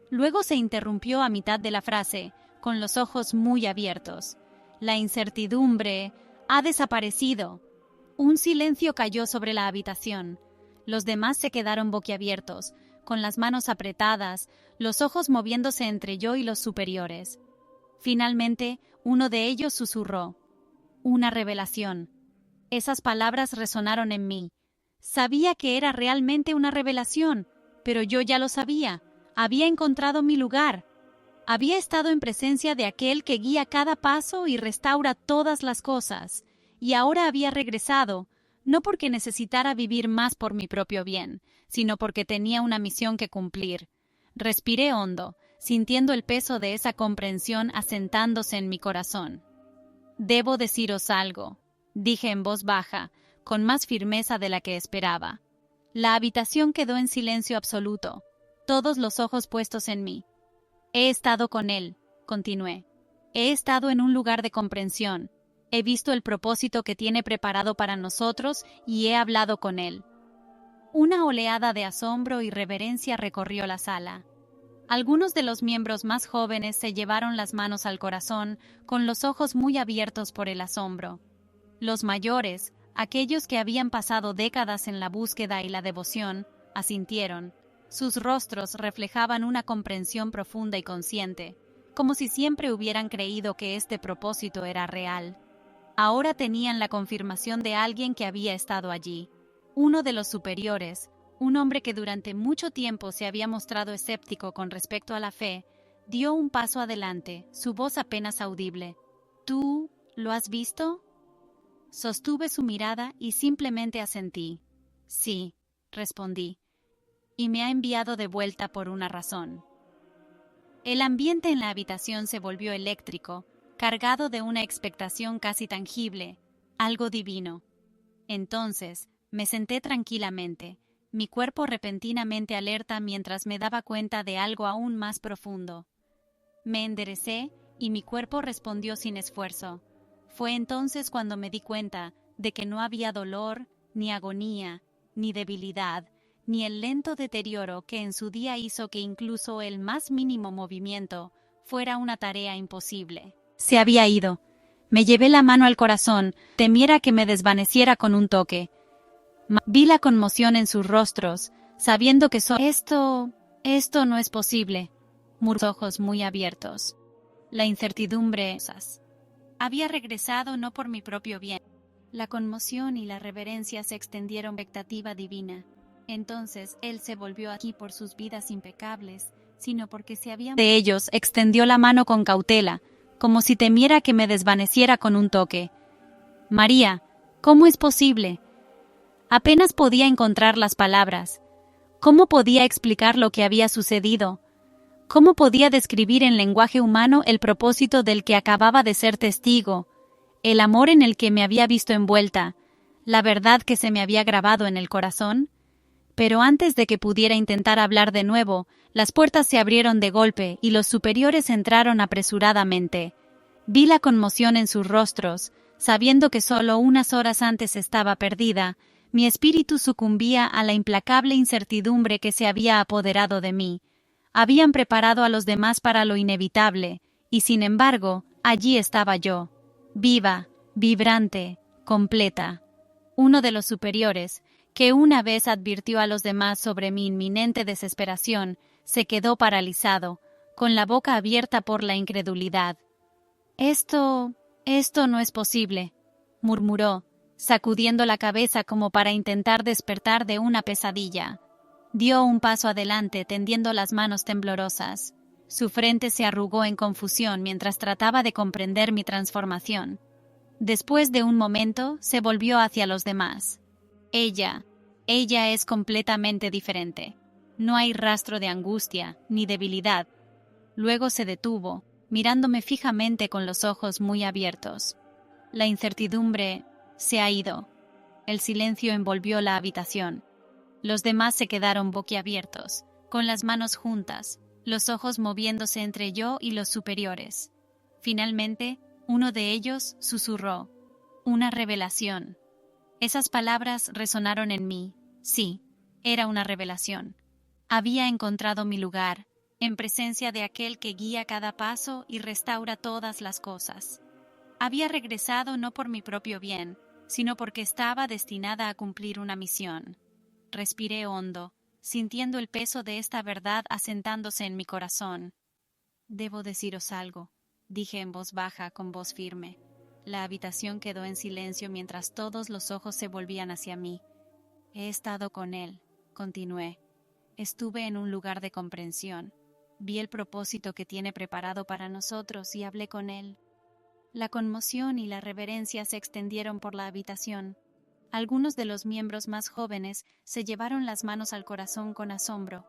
Luego se interrumpió a mitad de la frase, con los ojos muy abiertos. La incertidumbre ha desaparecido. Un silencio cayó sobre la habitación. Los demás se quedaron boquiabiertos, con las manos apretadas, los ojos moviéndose entre yo y los superiores. Finalmente, uno de ellos susurró. Una revelación. Esas palabras resonaron en mí. Sabía que era realmente una revelación, pero yo ya lo sabía. Había encontrado mi lugar. Había estado en presencia de aquel que guía cada paso y restaura todas las cosas. Y ahora había regresado, no porque necesitara vivir más por mi propio bien, sino porque tenía una misión que cumplir. Respiré hondo, sintiendo el peso de esa comprensión asentándose en mi corazón. «Debo deciros algo», dije en voz baja, con más firmeza de la que esperaba. La habitación quedó en silencio absoluto, todos los ojos puestos en mí. «He estado con él», continué. «He estado en un lugar de comprensión. He visto el propósito que tiene preparado para nosotros y he hablado con él». Una oleada de asombro y reverencia recorrió la sala. Algunos de los miembros más jóvenes se llevaron las manos al corazón, con los ojos muy abiertos por el asombro. Los mayores, aquellos que habían pasado décadas en la búsqueda y la devoción, asintieron. Sus rostros reflejaban una comprensión profunda y consciente, como si siempre hubieran creído que este propósito era real. Ahora tenían la confirmación de alguien que había estado allí. Uno de los superiores, un hombre que durante mucho tiempo se había mostrado escéptico con respecto a la fe, dio un paso adelante, su voz apenas audible. «¿Tú lo has visto?» Sostuve su mirada y simplemente asentí. «Sí», respondí, «y me ha enviado de vuelta por una razón». El ambiente en la habitación se volvió eléctrico, cargado de una expectación casi tangible, algo divino. Entonces, me senté tranquilamente, mi cuerpo repentinamente alerta mientras me daba cuenta de algo aún más profundo. Me enderecé y mi cuerpo respondió sin esfuerzo. Fue entonces cuando me di cuenta de que no había dolor, ni agonía, ni debilidad, ni el lento deterioro que en su día hizo que incluso el más mínimo movimiento fuera una tarea imposible. Se había ido. Me llevé la mano al corazón, temiera que me desvaneciera con un toque. Vi la conmoción en sus rostros, sabiendo que Esto no es posible, murmuró, ojos muy abiertos. La incertidumbre. Había regresado no por mi propio bien. La conmoción y la reverencia se extendieron expectativa divina. Entonces él se volvió aquí por sus vidas impecables, sino porque se habían... De ellos extendió la mano con cautela, como si temiera que me desvaneciera con un toque. «María, ¿cómo es posible?» Apenas podía encontrar las palabras. ¿Cómo podía explicar lo que había sucedido? ¿Cómo podía describir en lenguaje humano el propósito del que acababa de ser testigo, el amor en el que me había visto envuelta, la verdad que se me había grabado en el corazón? Pero antes de que pudiera intentar hablar de nuevo, las puertas se abrieron de golpe y los superiores entraron apresuradamente. Vi la conmoción en sus rostros, sabiendo que solo unas horas antes estaba perdida. Mi espíritu sucumbía a la implacable incertidumbre que se había apoderado de mí. Habían preparado a los demás para lo inevitable, y sin embargo, allí estaba yo, viva, vibrante, completa. Uno de los superiores, que una vez advirtió a los demás sobre mi inminente desesperación, se quedó paralizado, con la boca abierta por la incredulidad. Esto no es posible», murmuró, sacudiendo la cabeza como para intentar despertar de una pesadilla. Dio un paso adelante, tendiendo las manos temblorosas. Su frente se arrugó en confusión mientras trataba de comprender mi transformación. Después de un momento, se volvió hacia los demás. Ella es completamente diferente. No hay rastro de angustia ni debilidad. Luego se detuvo, mirándome fijamente con los ojos muy abiertos. La incertidumbre se ha ido. El silencio envolvió la habitación. Los demás se quedaron boquiabiertos, con las manos juntas, los ojos moviéndose entre yo y los superiores. Finalmente, uno de ellos susurró: «Una revelación». Esas palabras resonaron en mí. Sí, era una revelación. Había encontrado mi lugar, en presencia de aquel que guía cada paso y restaura todas las cosas. Había regresado no por mi propio bien, sino porque estaba destinada a cumplir una misión. Respiré hondo, sintiendo el peso de esta verdad asentándose en mi corazón. «Debo deciros algo», dije en voz baja, con voz firme. La habitación quedó en silencio mientras todos los ojos se volvían hacia mí. «He estado con él», continué. «Estuve en un lugar de comprensión. Vi el propósito que tiene preparado para nosotros y hablé con él». La conmoción y la reverencia se extendieron por la habitación. Algunos de los miembros más jóvenes se llevaron las manos al corazón con asombro.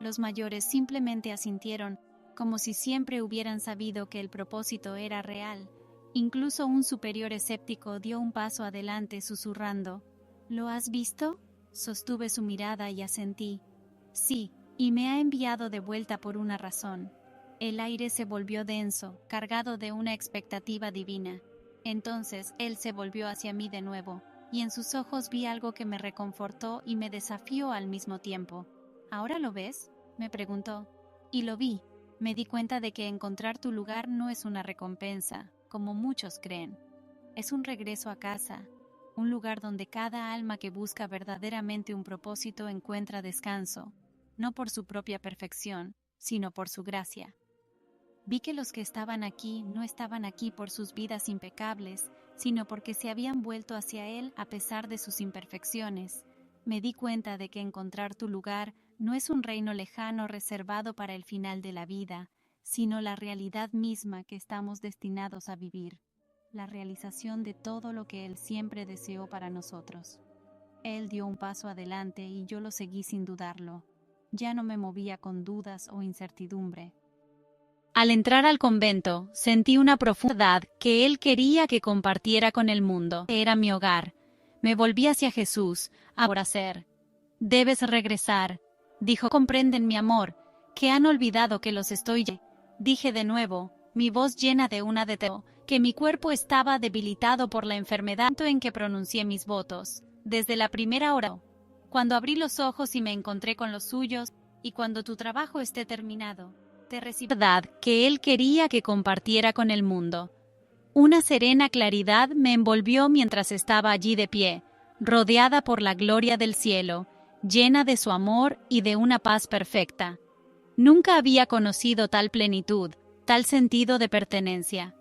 Los mayores simplemente asintieron, como si siempre hubieran sabido que el propósito era real. Incluso un superior escéptico dio un paso adelante susurrando: «¿Lo has visto?». Sostuve su mirada y asentí. «Sí, y me ha enviado de vuelta por una razón». El aire se volvió denso, cargado de una expectativa divina. Entonces él se volvió hacia mí de nuevo, y en sus ojos vi algo que me reconfortó y me desafió al mismo tiempo. «¿Ahora lo ves?», me preguntó. Y lo vi. Me di cuenta de que encontrar tu lugar no es una recompensa, como muchos creen. Es un regreso a casa, un lugar donde cada alma que busca verdaderamente un propósito encuentra descanso, no por su propia perfección, sino por su gracia. Vi que los que estaban aquí no estaban aquí por sus vidas impecables, sino porque se habían vuelto hacia Él a pesar de sus imperfecciones. Me di cuenta de que encontrar tu lugar no es un reino lejano reservado para el final de la vida, sino la realidad misma que estamos destinados a vivir, la realización de todo lo que Él siempre deseó para nosotros. Él dio un paso adelante y yo lo seguí sin dudarlo. Ya no me movía con dudas o incertidumbre. Al entrar al convento, sentí una profundidad que Él quería que compartiera con el mundo. Era mi hogar. Me volví hacia Jesús, ahora ser. «Debes regresar», dijo. «Comprenden mi amor, que han olvidado que los estoy». Dije de nuevo, mi voz llena de una determinación, que mi cuerpo estaba debilitado por la enfermedad en que pronuncié mis votos. Desde la primera hora, cuando abrí los ojos y me encontré con los suyos, y cuando tu trabajo esté terminado, te recibiré. Verdad que Él quería que compartiera con el mundo. Una serena claridad me envolvió mientras estaba allí de pie, rodeada por la gloria del cielo, llena de su amor y de una paz perfecta. Nunca había conocido tal plenitud, tal sentido de pertenencia.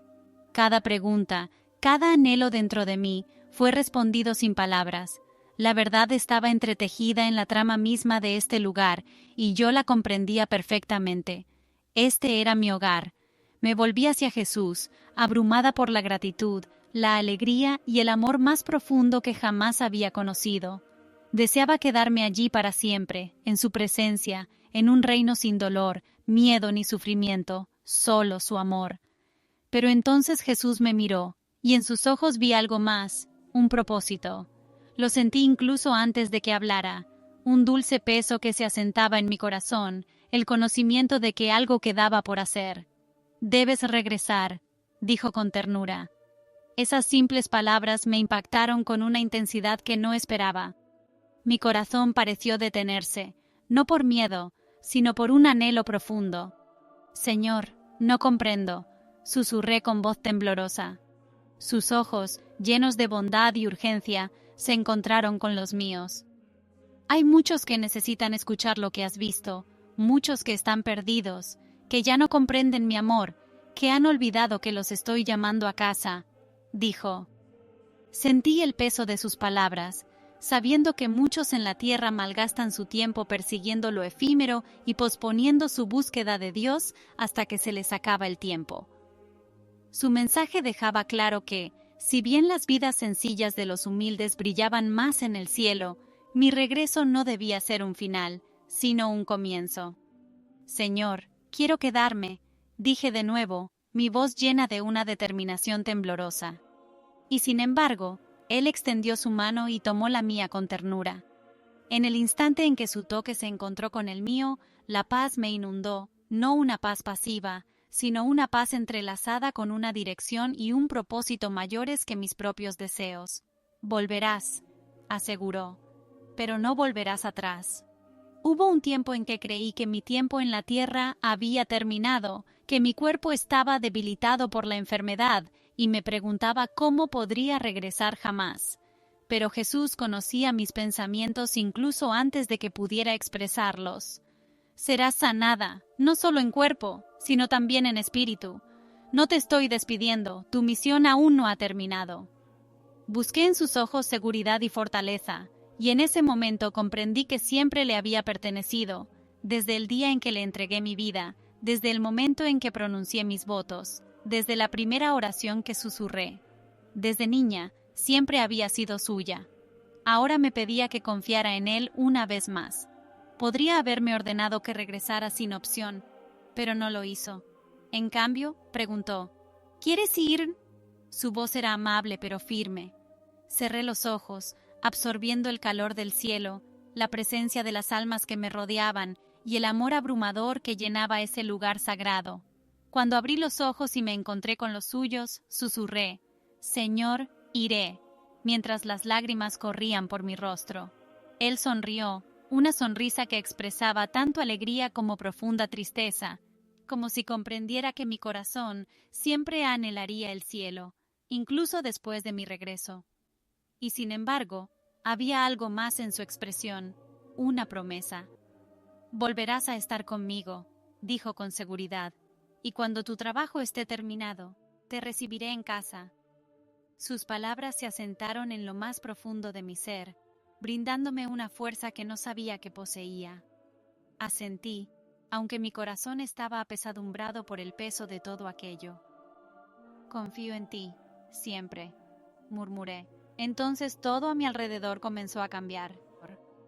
Cada pregunta, cada anhelo dentro de mí fue respondido sin palabras. La verdad estaba entretejida en la trama misma de este lugar y yo la comprendía perfectamente. Este era mi hogar. Me volví hacia Jesús, abrumada por la gratitud, la alegría y el amor más profundo que jamás había conocido. Deseaba quedarme allí para siempre, en su presencia, en un reino sin dolor, miedo ni sufrimiento, solo su amor. Pero entonces Jesús me miró, y en sus ojos vi algo más, un propósito. Lo sentí incluso antes de que hablara, un dulce peso que se asentaba en mi corazón, el conocimiento de que algo quedaba por hacer. «Debes regresar», dijo con ternura. Esas simples palabras me impactaron con una intensidad que no esperaba. Mi corazón pareció detenerse, no por miedo, sino por un anhelo profundo. «Señor, no comprendo», susurré con voz temblorosa. Sus ojos, llenos de bondad y urgencia, se encontraron con los míos. «Hay muchos que necesitan escuchar lo que has visto, muchos que están perdidos, que ya no comprenden mi amor, que han olvidado que los estoy llamando a casa», dijo. Sentí el peso de sus palabras, sabiendo que muchos en la tierra malgastan su tiempo persiguiendo lo efímero y posponiendo su búsqueda de Dios hasta que se les acaba el tiempo. Su mensaje dejaba claro que, si bien las vidas sencillas de los humildes brillaban más en el cielo, mi regreso no debía ser un final, sino un comienzo. «Señor, quiero quedarme», dije de nuevo, mi voz llena de una determinación temblorosa. Y sin embargo, él extendió su mano y tomó la mía con ternura. En el instante en que su toque se encontró con el mío, la paz me inundó, no una paz pasiva, sino una paz entrelazada con una dirección y un propósito mayores que mis propios deseos. Volverás, aseguró, pero no volverás atrás. Hubo un tiempo en que creí que mi tiempo en la tierra había terminado, que mi cuerpo estaba debilitado por la enfermedad, y me preguntaba cómo podría regresar jamás. Pero Jesús conocía mis pensamientos incluso antes de que pudiera expresarlos. Serás sanada, no solo en cuerpo, sino también en espíritu. No te estoy despidiendo, tu misión aún no ha terminado. Busqué en sus ojos seguridad y fortaleza, y en ese momento comprendí que siempre le había pertenecido, desde el día en que le entregué mi vida, desde el momento en que pronuncié mis votos, desde la primera oración que susurré. Desde niña, siempre había sido suya. Ahora me pedía que confiara en él una vez más. Podría haberme ordenado que regresara sin opción, pero no lo hizo. En cambio, preguntó, ¿quieres ir? Su voz era amable pero firme. Cerré los ojos, absorbiendo el calor del cielo, la presencia de las almas que me rodeaban y el amor abrumador que llenaba ese lugar sagrado. Cuando abrí los ojos y me encontré con los suyos, susurré, Señor, iré, mientras las lágrimas corrían por mi rostro. Él sonrió, una sonrisa que expresaba tanto alegría como profunda tristeza, como si comprendiera que mi corazón siempre anhelaría el cielo, incluso después de mi regreso. Y sin embargo, había algo más en su expresión, una promesa. Volverás a estar conmigo, dijo con seguridad, y cuando tu trabajo esté terminado, te recibiré en casa. Sus palabras se asentaron en lo más profundo de mi ser, brindándome una fuerza que no sabía que poseía. Asentí, aunque mi corazón estaba apesadumbrado por el peso de todo aquello. Confío en ti, siempre, murmuré. Entonces todo a mi alrededor comenzó a cambiar.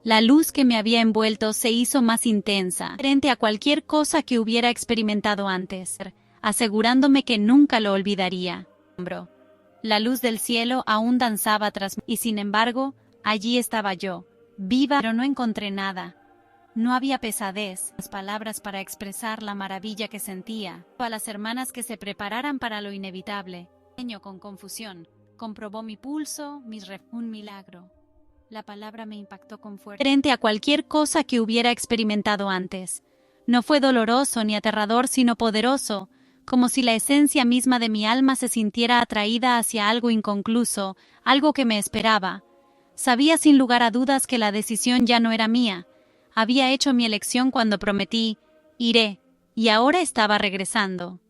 La luz que me había envuelto se hizo más intensa, frente a cualquier cosa que hubiera experimentado antes, asegurándome que nunca lo olvidaría. La luz del cielo aún danzaba tras mí, y sin embargo, allí estaba yo, viva, pero no encontré nada. No había pesadez, las palabras para expresar la maravilla que sentía. A las hermanas que se prepararan para lo inevitable. Con confusión, comprobó mi pulso, un milagro. La palabra me impactó con fuerza. Frente a cualquier cosa que hubiera experimentado antes. No fue doloroso ni aterrador, sino poderoso, como si la esencia misma de mi alma se sintiera atraída hacia algo inconcluso, algo que me esperaba. Sabía sin lugar a dudas que la decisión ya no era mía. Había hecho mi elección cuando prometí, iré, y ahora estaba regresando.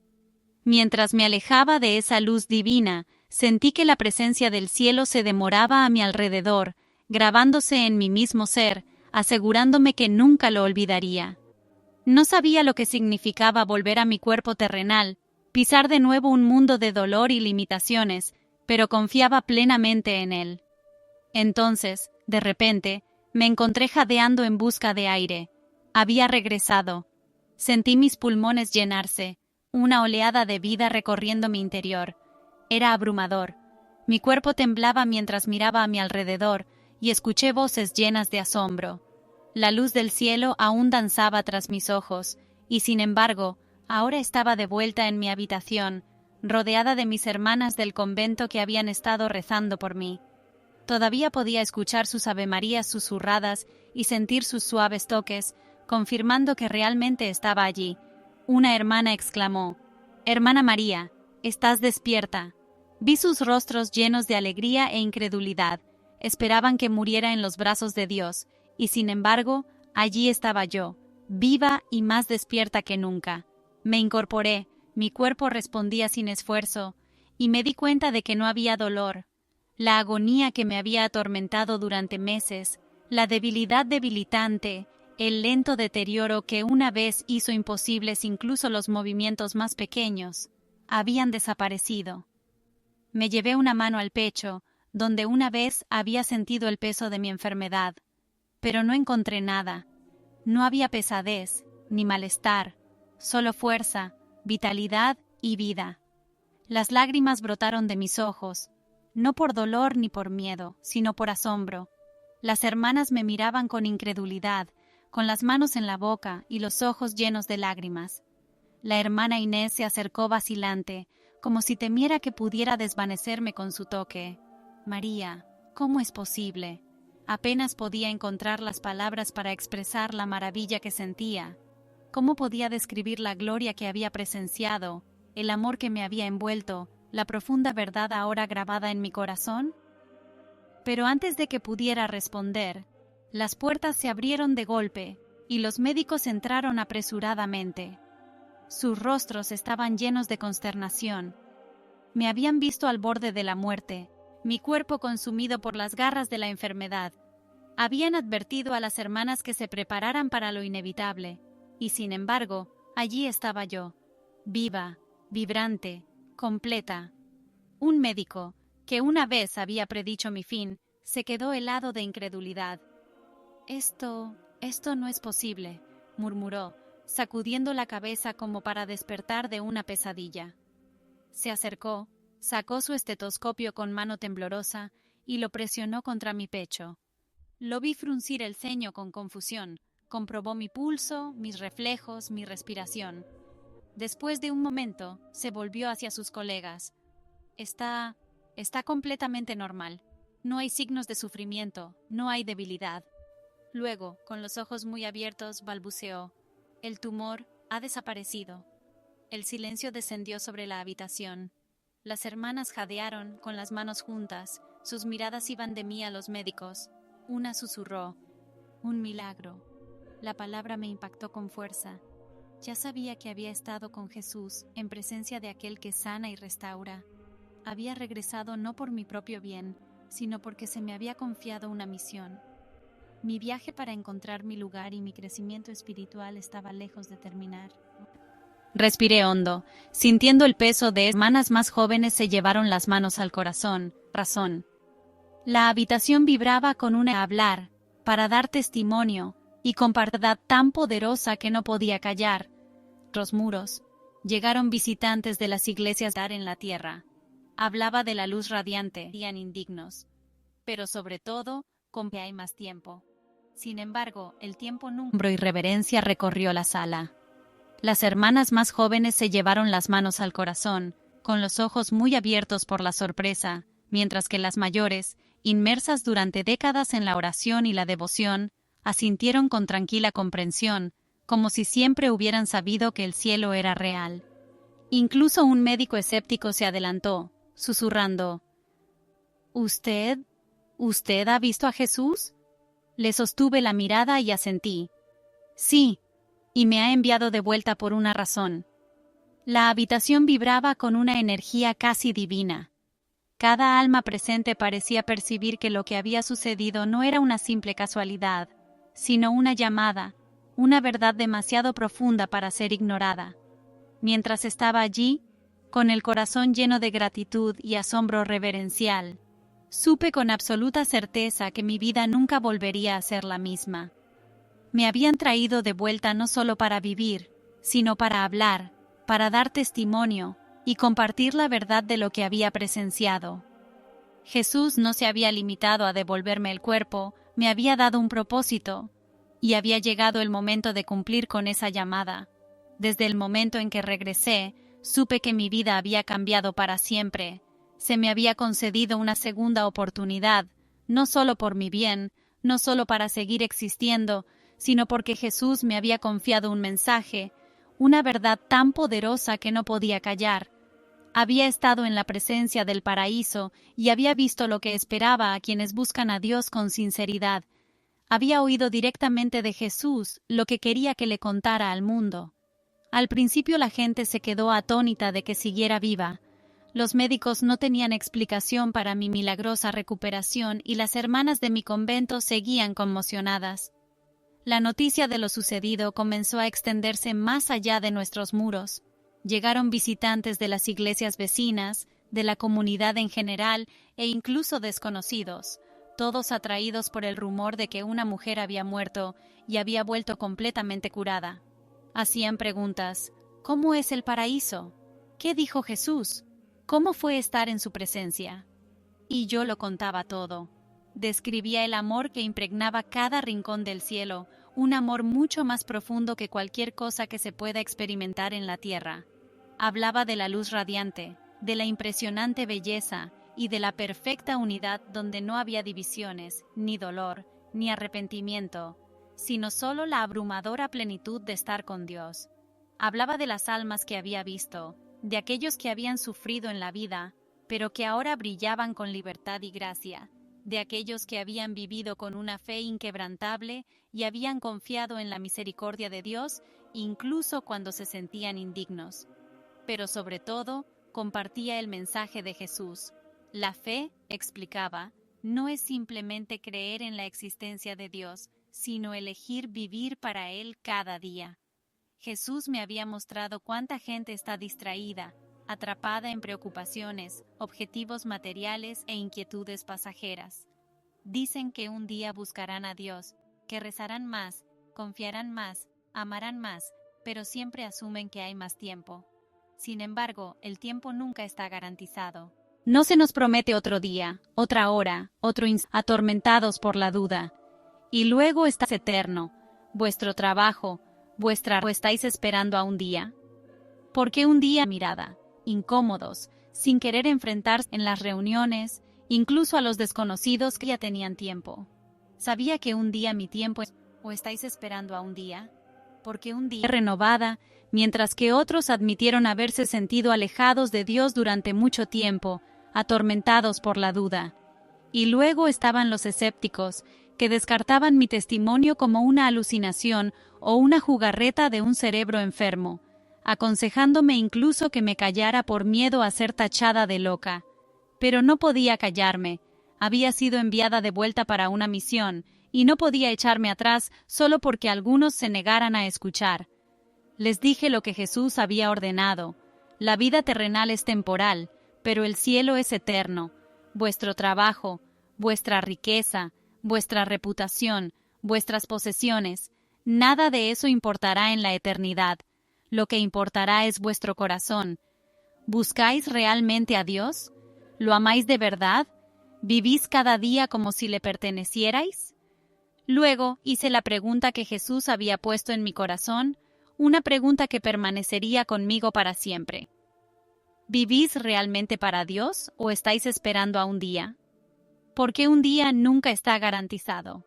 Mientras me alejaba de esa luz divina, sentí que la presencia del cielo se demoraba a mi alrededor, grabándose en mi mismo ser, asegurándome que nunca lo olvidaría. No sabía lo que significaba volver a mi cuerpo terrenal, pisar de nuevo un mundo de dolor y limitaciones, pero confiaba plenamente en él. Entonces, de repente, me encontré jadeando en busca de aire. Había regresado. Sentí mis pulmones llenarse, una oleada de vida recorriendo mi interior. Era abrumador. Mi cuerpo temblaba mientras miraba a mi alrededor y escuché voces llenas de asombro. La luz del cielo aún danzaba tras mis ojos, y sin embargo, ahora estaba de vuelta en mi habitación, rodeada de mis hermanas del convento que habían estado rezando por mí. Todavía podía escuchar sus avemarías susurradas y sentir sus suaves toques, confirmando que realmente estaba allí. Una hermana exclamó, «Hermana María, estás despierta». Vi sus rostros llenos de alegría e incredulidad. Esperaban que muriera en los brazos de Dios, y sin embargo, allí estaba yo, viva y más despierta que nunca. Me incorporé, mi cuerpo respondía sin esfuerzo, y me di cuenta de que no había dolor. La agonía que me había atormentado durante meses, la debilidad debilitante, el lento deterioro que una vez hizo imposibles incluso los movimientos más pequeños, habían desaparecido. Me llevé una mano al pecho, donde una vez había sentido el peso de mi enfermedad, pero no encontré nada. No había pesadez, ni malestar, solo fuerza, vitalidad y vida. Las lágrimas brotaron de mis ojos, no por dolor ni por miedo, sino por asombro. Las hermanas me miraban con incredulidad, con las manos en la boca y los ojos llenos de lágrimas. La hermana Inés se acercó vacilante, como si temiera que pudiera desvanecerme con su toque. María, ¿cómo es posible? Apenas podía encontrar las palabras para expresar la maravilla que sentía. ¿Cómo podía describir la gloria que había presenciado, el amor que me había envuelto, la profunda verdad ahora grabada en mi corazón? Pero antes de que pudiera responder, las puertas se abrieron de golpe y los médicos entraron apresuradamente. Sus rostros estaban llenos de consternación. Me habían visto al borde de la muerte, mi cuerpo consumido por las garras de la enfermedad. Habían advertido a las hermanas que se prepararan para lo inevitable, y sin embargo, allí estaba yo, viva, vibrante, completa. Un médico, que una vez había predicho mi fin, se quedó helado de incredulidad. Esto no es posible, murmuró, sacudiendo la cabeza como para despertar de una pesadilla. Se acercó, sacó su estetoscopio con mano temblorosa y lo presionó contra mi pecho. Lo vi fruncir el ceño con confusión, comprobó mi pulso, mis reflejos, mi respiración. Después de un momento, se volvió hacia sus colegas. Está completamente normal. No hay signos de sufrimiento, no hay debilidad. Luego, con los ojos muy abiertos, balbuceó. El tumor ha desaparecido. El silencio descendió sobre la habitación. Las hermanas jadearon con las manos juntas, sus miradas iban de mí a los médicos. Una susurró, un milagro. La palabra me impactó con fuerza. Ya sabía que había estado con Jesús, en presencia de aquel que sana y restaura. Había regresado no por mi propio bien, sino porque se me había confiado una misión. Mi viaje para encontrar mi lugar y mi crecimiento espiritual estaba lejos de terminar. Respiré hondo, sintiendo el peso de hermanas más jóvenes se llevaron las manos al corazón, razón. La habitación vibraba con una hablar, para dar testimonio, y con verdad tan poderosa que no podía callar. Los muros. Llegaron visitantes de las iglesias dar en la tierra. Hablaba de la luz radiante, eran indignos. Pero sobre todo, con que hay más tiempo. Sin embargo, el tiempo nunca. Y reverencia recorrió la sala. Las hermanas más jóvenes se llevaron las manos al corazón, con los ojos muy abiertos por la sorpresa, mientras que las mayores, inmersas durante décadas en la oración y la devoción, asintieron con tranquila comprensión, como si siempre hubieran sabido que el cielo era real. Incluso un médico escéptico se adelantó, susurrando, ¿Usted ha visto a Jesús? Le sostuve la mirada y asentí. Sí, y me ha enviado de vuelta por una razón. La habitación vibraba con una energía casi divina. Cada alma presente parecía percibir que lo que había sucedido no era una simple casualidad, sino una llamada, una verdad demasiado profunda para ser ignorada. Mientras estaba allí, con el corazón lleno de gratitud y asombro reverencial, supe con absoluta certeza que mi vida nunca volvería a ser la misma. Me habían traído de vuelta no solo para vivir, sino para hablar, para dar testimonio y compartir la verdad de lo que había presenciado. Jesús no se había limitado a devolverme el cuerpo, me había dado un propósito, y había llegado el momento de cumplir con esa llamada. Desde el momento en que regresé, supe que mi vida había cambiado para siempre. Se me había concedido una segunda oportunidad, no solo por mi bien, no solo para seguir existiendo, sino porque Jesús me había confiado un mensaje, una verdad tan poderosa que no podía callar. Había estado en la presencia del paraíso y había visto lo que esperaba a quienes buscan a Dios con sinceridad. Había oído directamente de Jesús lo que quería que le contara al mundo. Al principio la gente se quedó atónita de que siguiera viva. Los médicos no tenían explicación para mi milagrosa recuperación y las hermanas de mi convento seguían conmocionadas. La noticia de lo sucedido comenzó a extenderse más allá de nuestros muros. Llegaron visitantes de las iglesias vecinas, de la comunidad en general e incluso desconocidos, todos atraídos por el rumor de que una mujer había muerto y había vuelto completamente curada. Hacían preguntas. ¿Cómo es el paraíso? ¿Qué dijo Jesús? ¿Cómo fue estar en su presencia? Y yo lo contaba todo. Describía el amor que impregnaba cada rincón del cielo, un amor mucho más profundo que cualquier cosa que se pueda experimentar en la tierra. Hablaba de la luz radiante, de la impresionante belleza y de la perfecta unidad donde no había divisiones, ni dolor, ni arrepentimiento, sino solo la abrumadora plenitud de estar con Dios. Hablaba de las almas que había visto, de aquellos que habían sufrido en la vida, pero que ahora brillaban con libertad y gracia, de aquellos que habían vivido con una fe inquebrantable y habían confiado en la misericordia de Dios, incluso cuando se sentían indignos. Pero sobre todo, compartía el mensaje de Jesús. La fe, explicaba, no es simplemente creer en la existencia de Dios, sino elegir vivir para Él cada día. Jesús me había mostrado cuánta gente está distraída, atrapada en preocupaciones, objetivos materiales e inquietudes pasajeras. Dicen que un día buscarán a Dios, que rezarán más, confiarán más, amarán más, pero siempre asumen que hay más tiempo. Sin embargo, el tiempo nunca está garantizado. No se nos promete otro día, otra hora, otro instante, atormentados por la duda. Y luego está eterno, vuestro trabajo, ¿o estáis esperando a un día? ¿Por qué un día mirada, incómodos, sin querer enfrentarse en las reuniones, incluso a los desconocidos que ya tenían tiempo? Sabía que un día mi tiempo ¿o estáis esperando a un día? Porque un día renovada, mientras que otros admitieron haberse sentido alejados de Dios durante mucho tiempo, atormentados por la duda. Y luego estaban los escépticos, que descartaban mi testimonio como una alucinación o una jugarreta de un cerebro enfermo, aconsejándome incluso que me callara por miedo a ser tachada de loca. Pero no podía callarme. Había sido enviada de vuelta para una misión, y no podía echarme atrás solo porque algunos se negaran a escuchar. Les dije lo que Jesús había ordenado. La vida terrenal es temporal, pero el cielo es eterno. Vuestro trabajo, vuestra riqueza, vuestra reputación, vuestras posesiones, nada de eso importará en la eternidad. Lo que importará es vuestro corazón. ¿Buscáis realmente a Dios? ¿Lo amáis de verdad? ¿Vivís cada día como si le pertenecierais? Luego hice la pregunta que Jesús había puesto en mi corazón, una pregunta que permanecería conmigo para siempre. ¿Vivís realmente para Dios o estáis esperando a un día? Porque un día nunca está garantizado.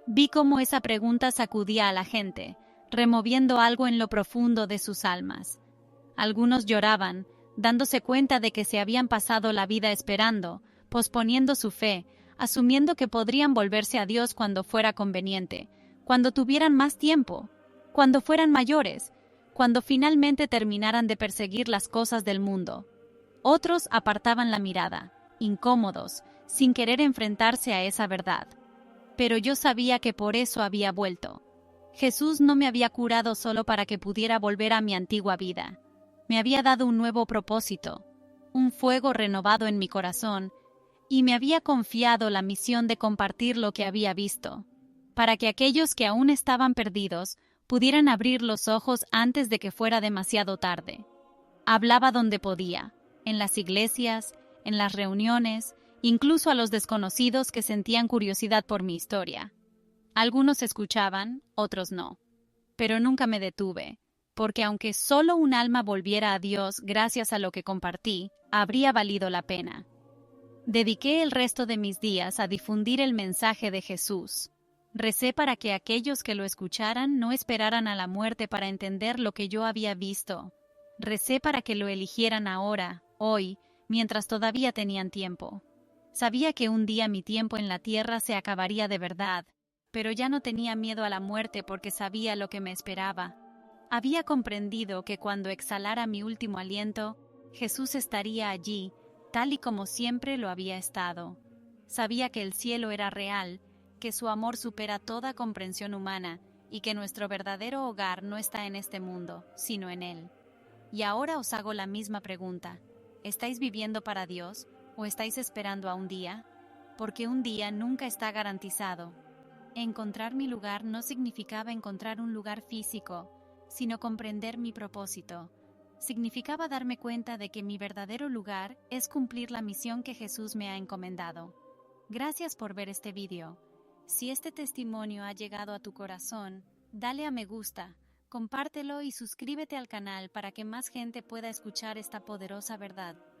Vi cómo esa pregunta sacudía a la gente, removiendo algo en lo profundo de sus almas. Algunos lloraban, dándose cuenta de que se habían pasado la vida esperando, posponiendo su fe, asumiendo que podrían volverse a Dios cuando fuera conveniente, cuando tuvieran más tiempo, cuando fueran mayores, cuando finalmente terminaran de perseguir las cosas del mundo. Otros apartaban la mirada, incómodos, sin querer enfrentarse a esa verdad. Pero yo sabía que por eso había vuelto. Jesús no me había curado solo para que pudiera volver a mi antigua vida. Me había dado un nuevo propósito, un fuego renovado en mi corazón, y me había confiado la misión de compartir lo que había visto, para que aquellos que aún estaban perdidos pudieran abrir los ojos antes de que fuera demasiado tarde. Hablaba donde podía, en las iglesias, en las reuniones, incluso a los desconocidos que sentían curiosidad por mi historia. Algunos escuchaban, otros no. Pero nunca me detuve, porque aunque solo un alma volviera a Dios gracias a lo que compartí, habría valido la pena. Dediqué el resto de mis días a difundir el mensaje de Jesús. Recé para que aquellos que lo escucharan no esperaran a la muerte para entender lo que yo había visto. Recé para que lo eligieran ahora, hoy, mientras todavía tenían tiempo. Sabía que un día mi tiempo en la tierra se acabaría de verdad, pero ya no tenía miedo a la muerte porque sabía lo que me esperaba. Había comprendido que cuando exhalara mi último aliento, Jesús estaría allí, tal y como siempre lo había estado. Sabía que el cielo era real, que su amor supera toda comprensión humana y que nuestro verdadero hogar no está en este mundo, sino en Él. Y ahora os hago la misma pregunta. ¿Estáis viviendo para Dios o estáis esperando a un día? Porque un día nunca está garantizado. Encontrar mi lugar no significaba encontrar un lugar físico, sino comprender mi propósito. Significaba darme cuenta de que mi verdadero lugar es cumplir la misión que Jesús me ha encomendado. Gracias por ver este video. Si este testimonio ha llegado a tu corazón, dale a me gusta, compártelo y suscríbete al canal para que más gente pueda escuchar esta poderosa verdad.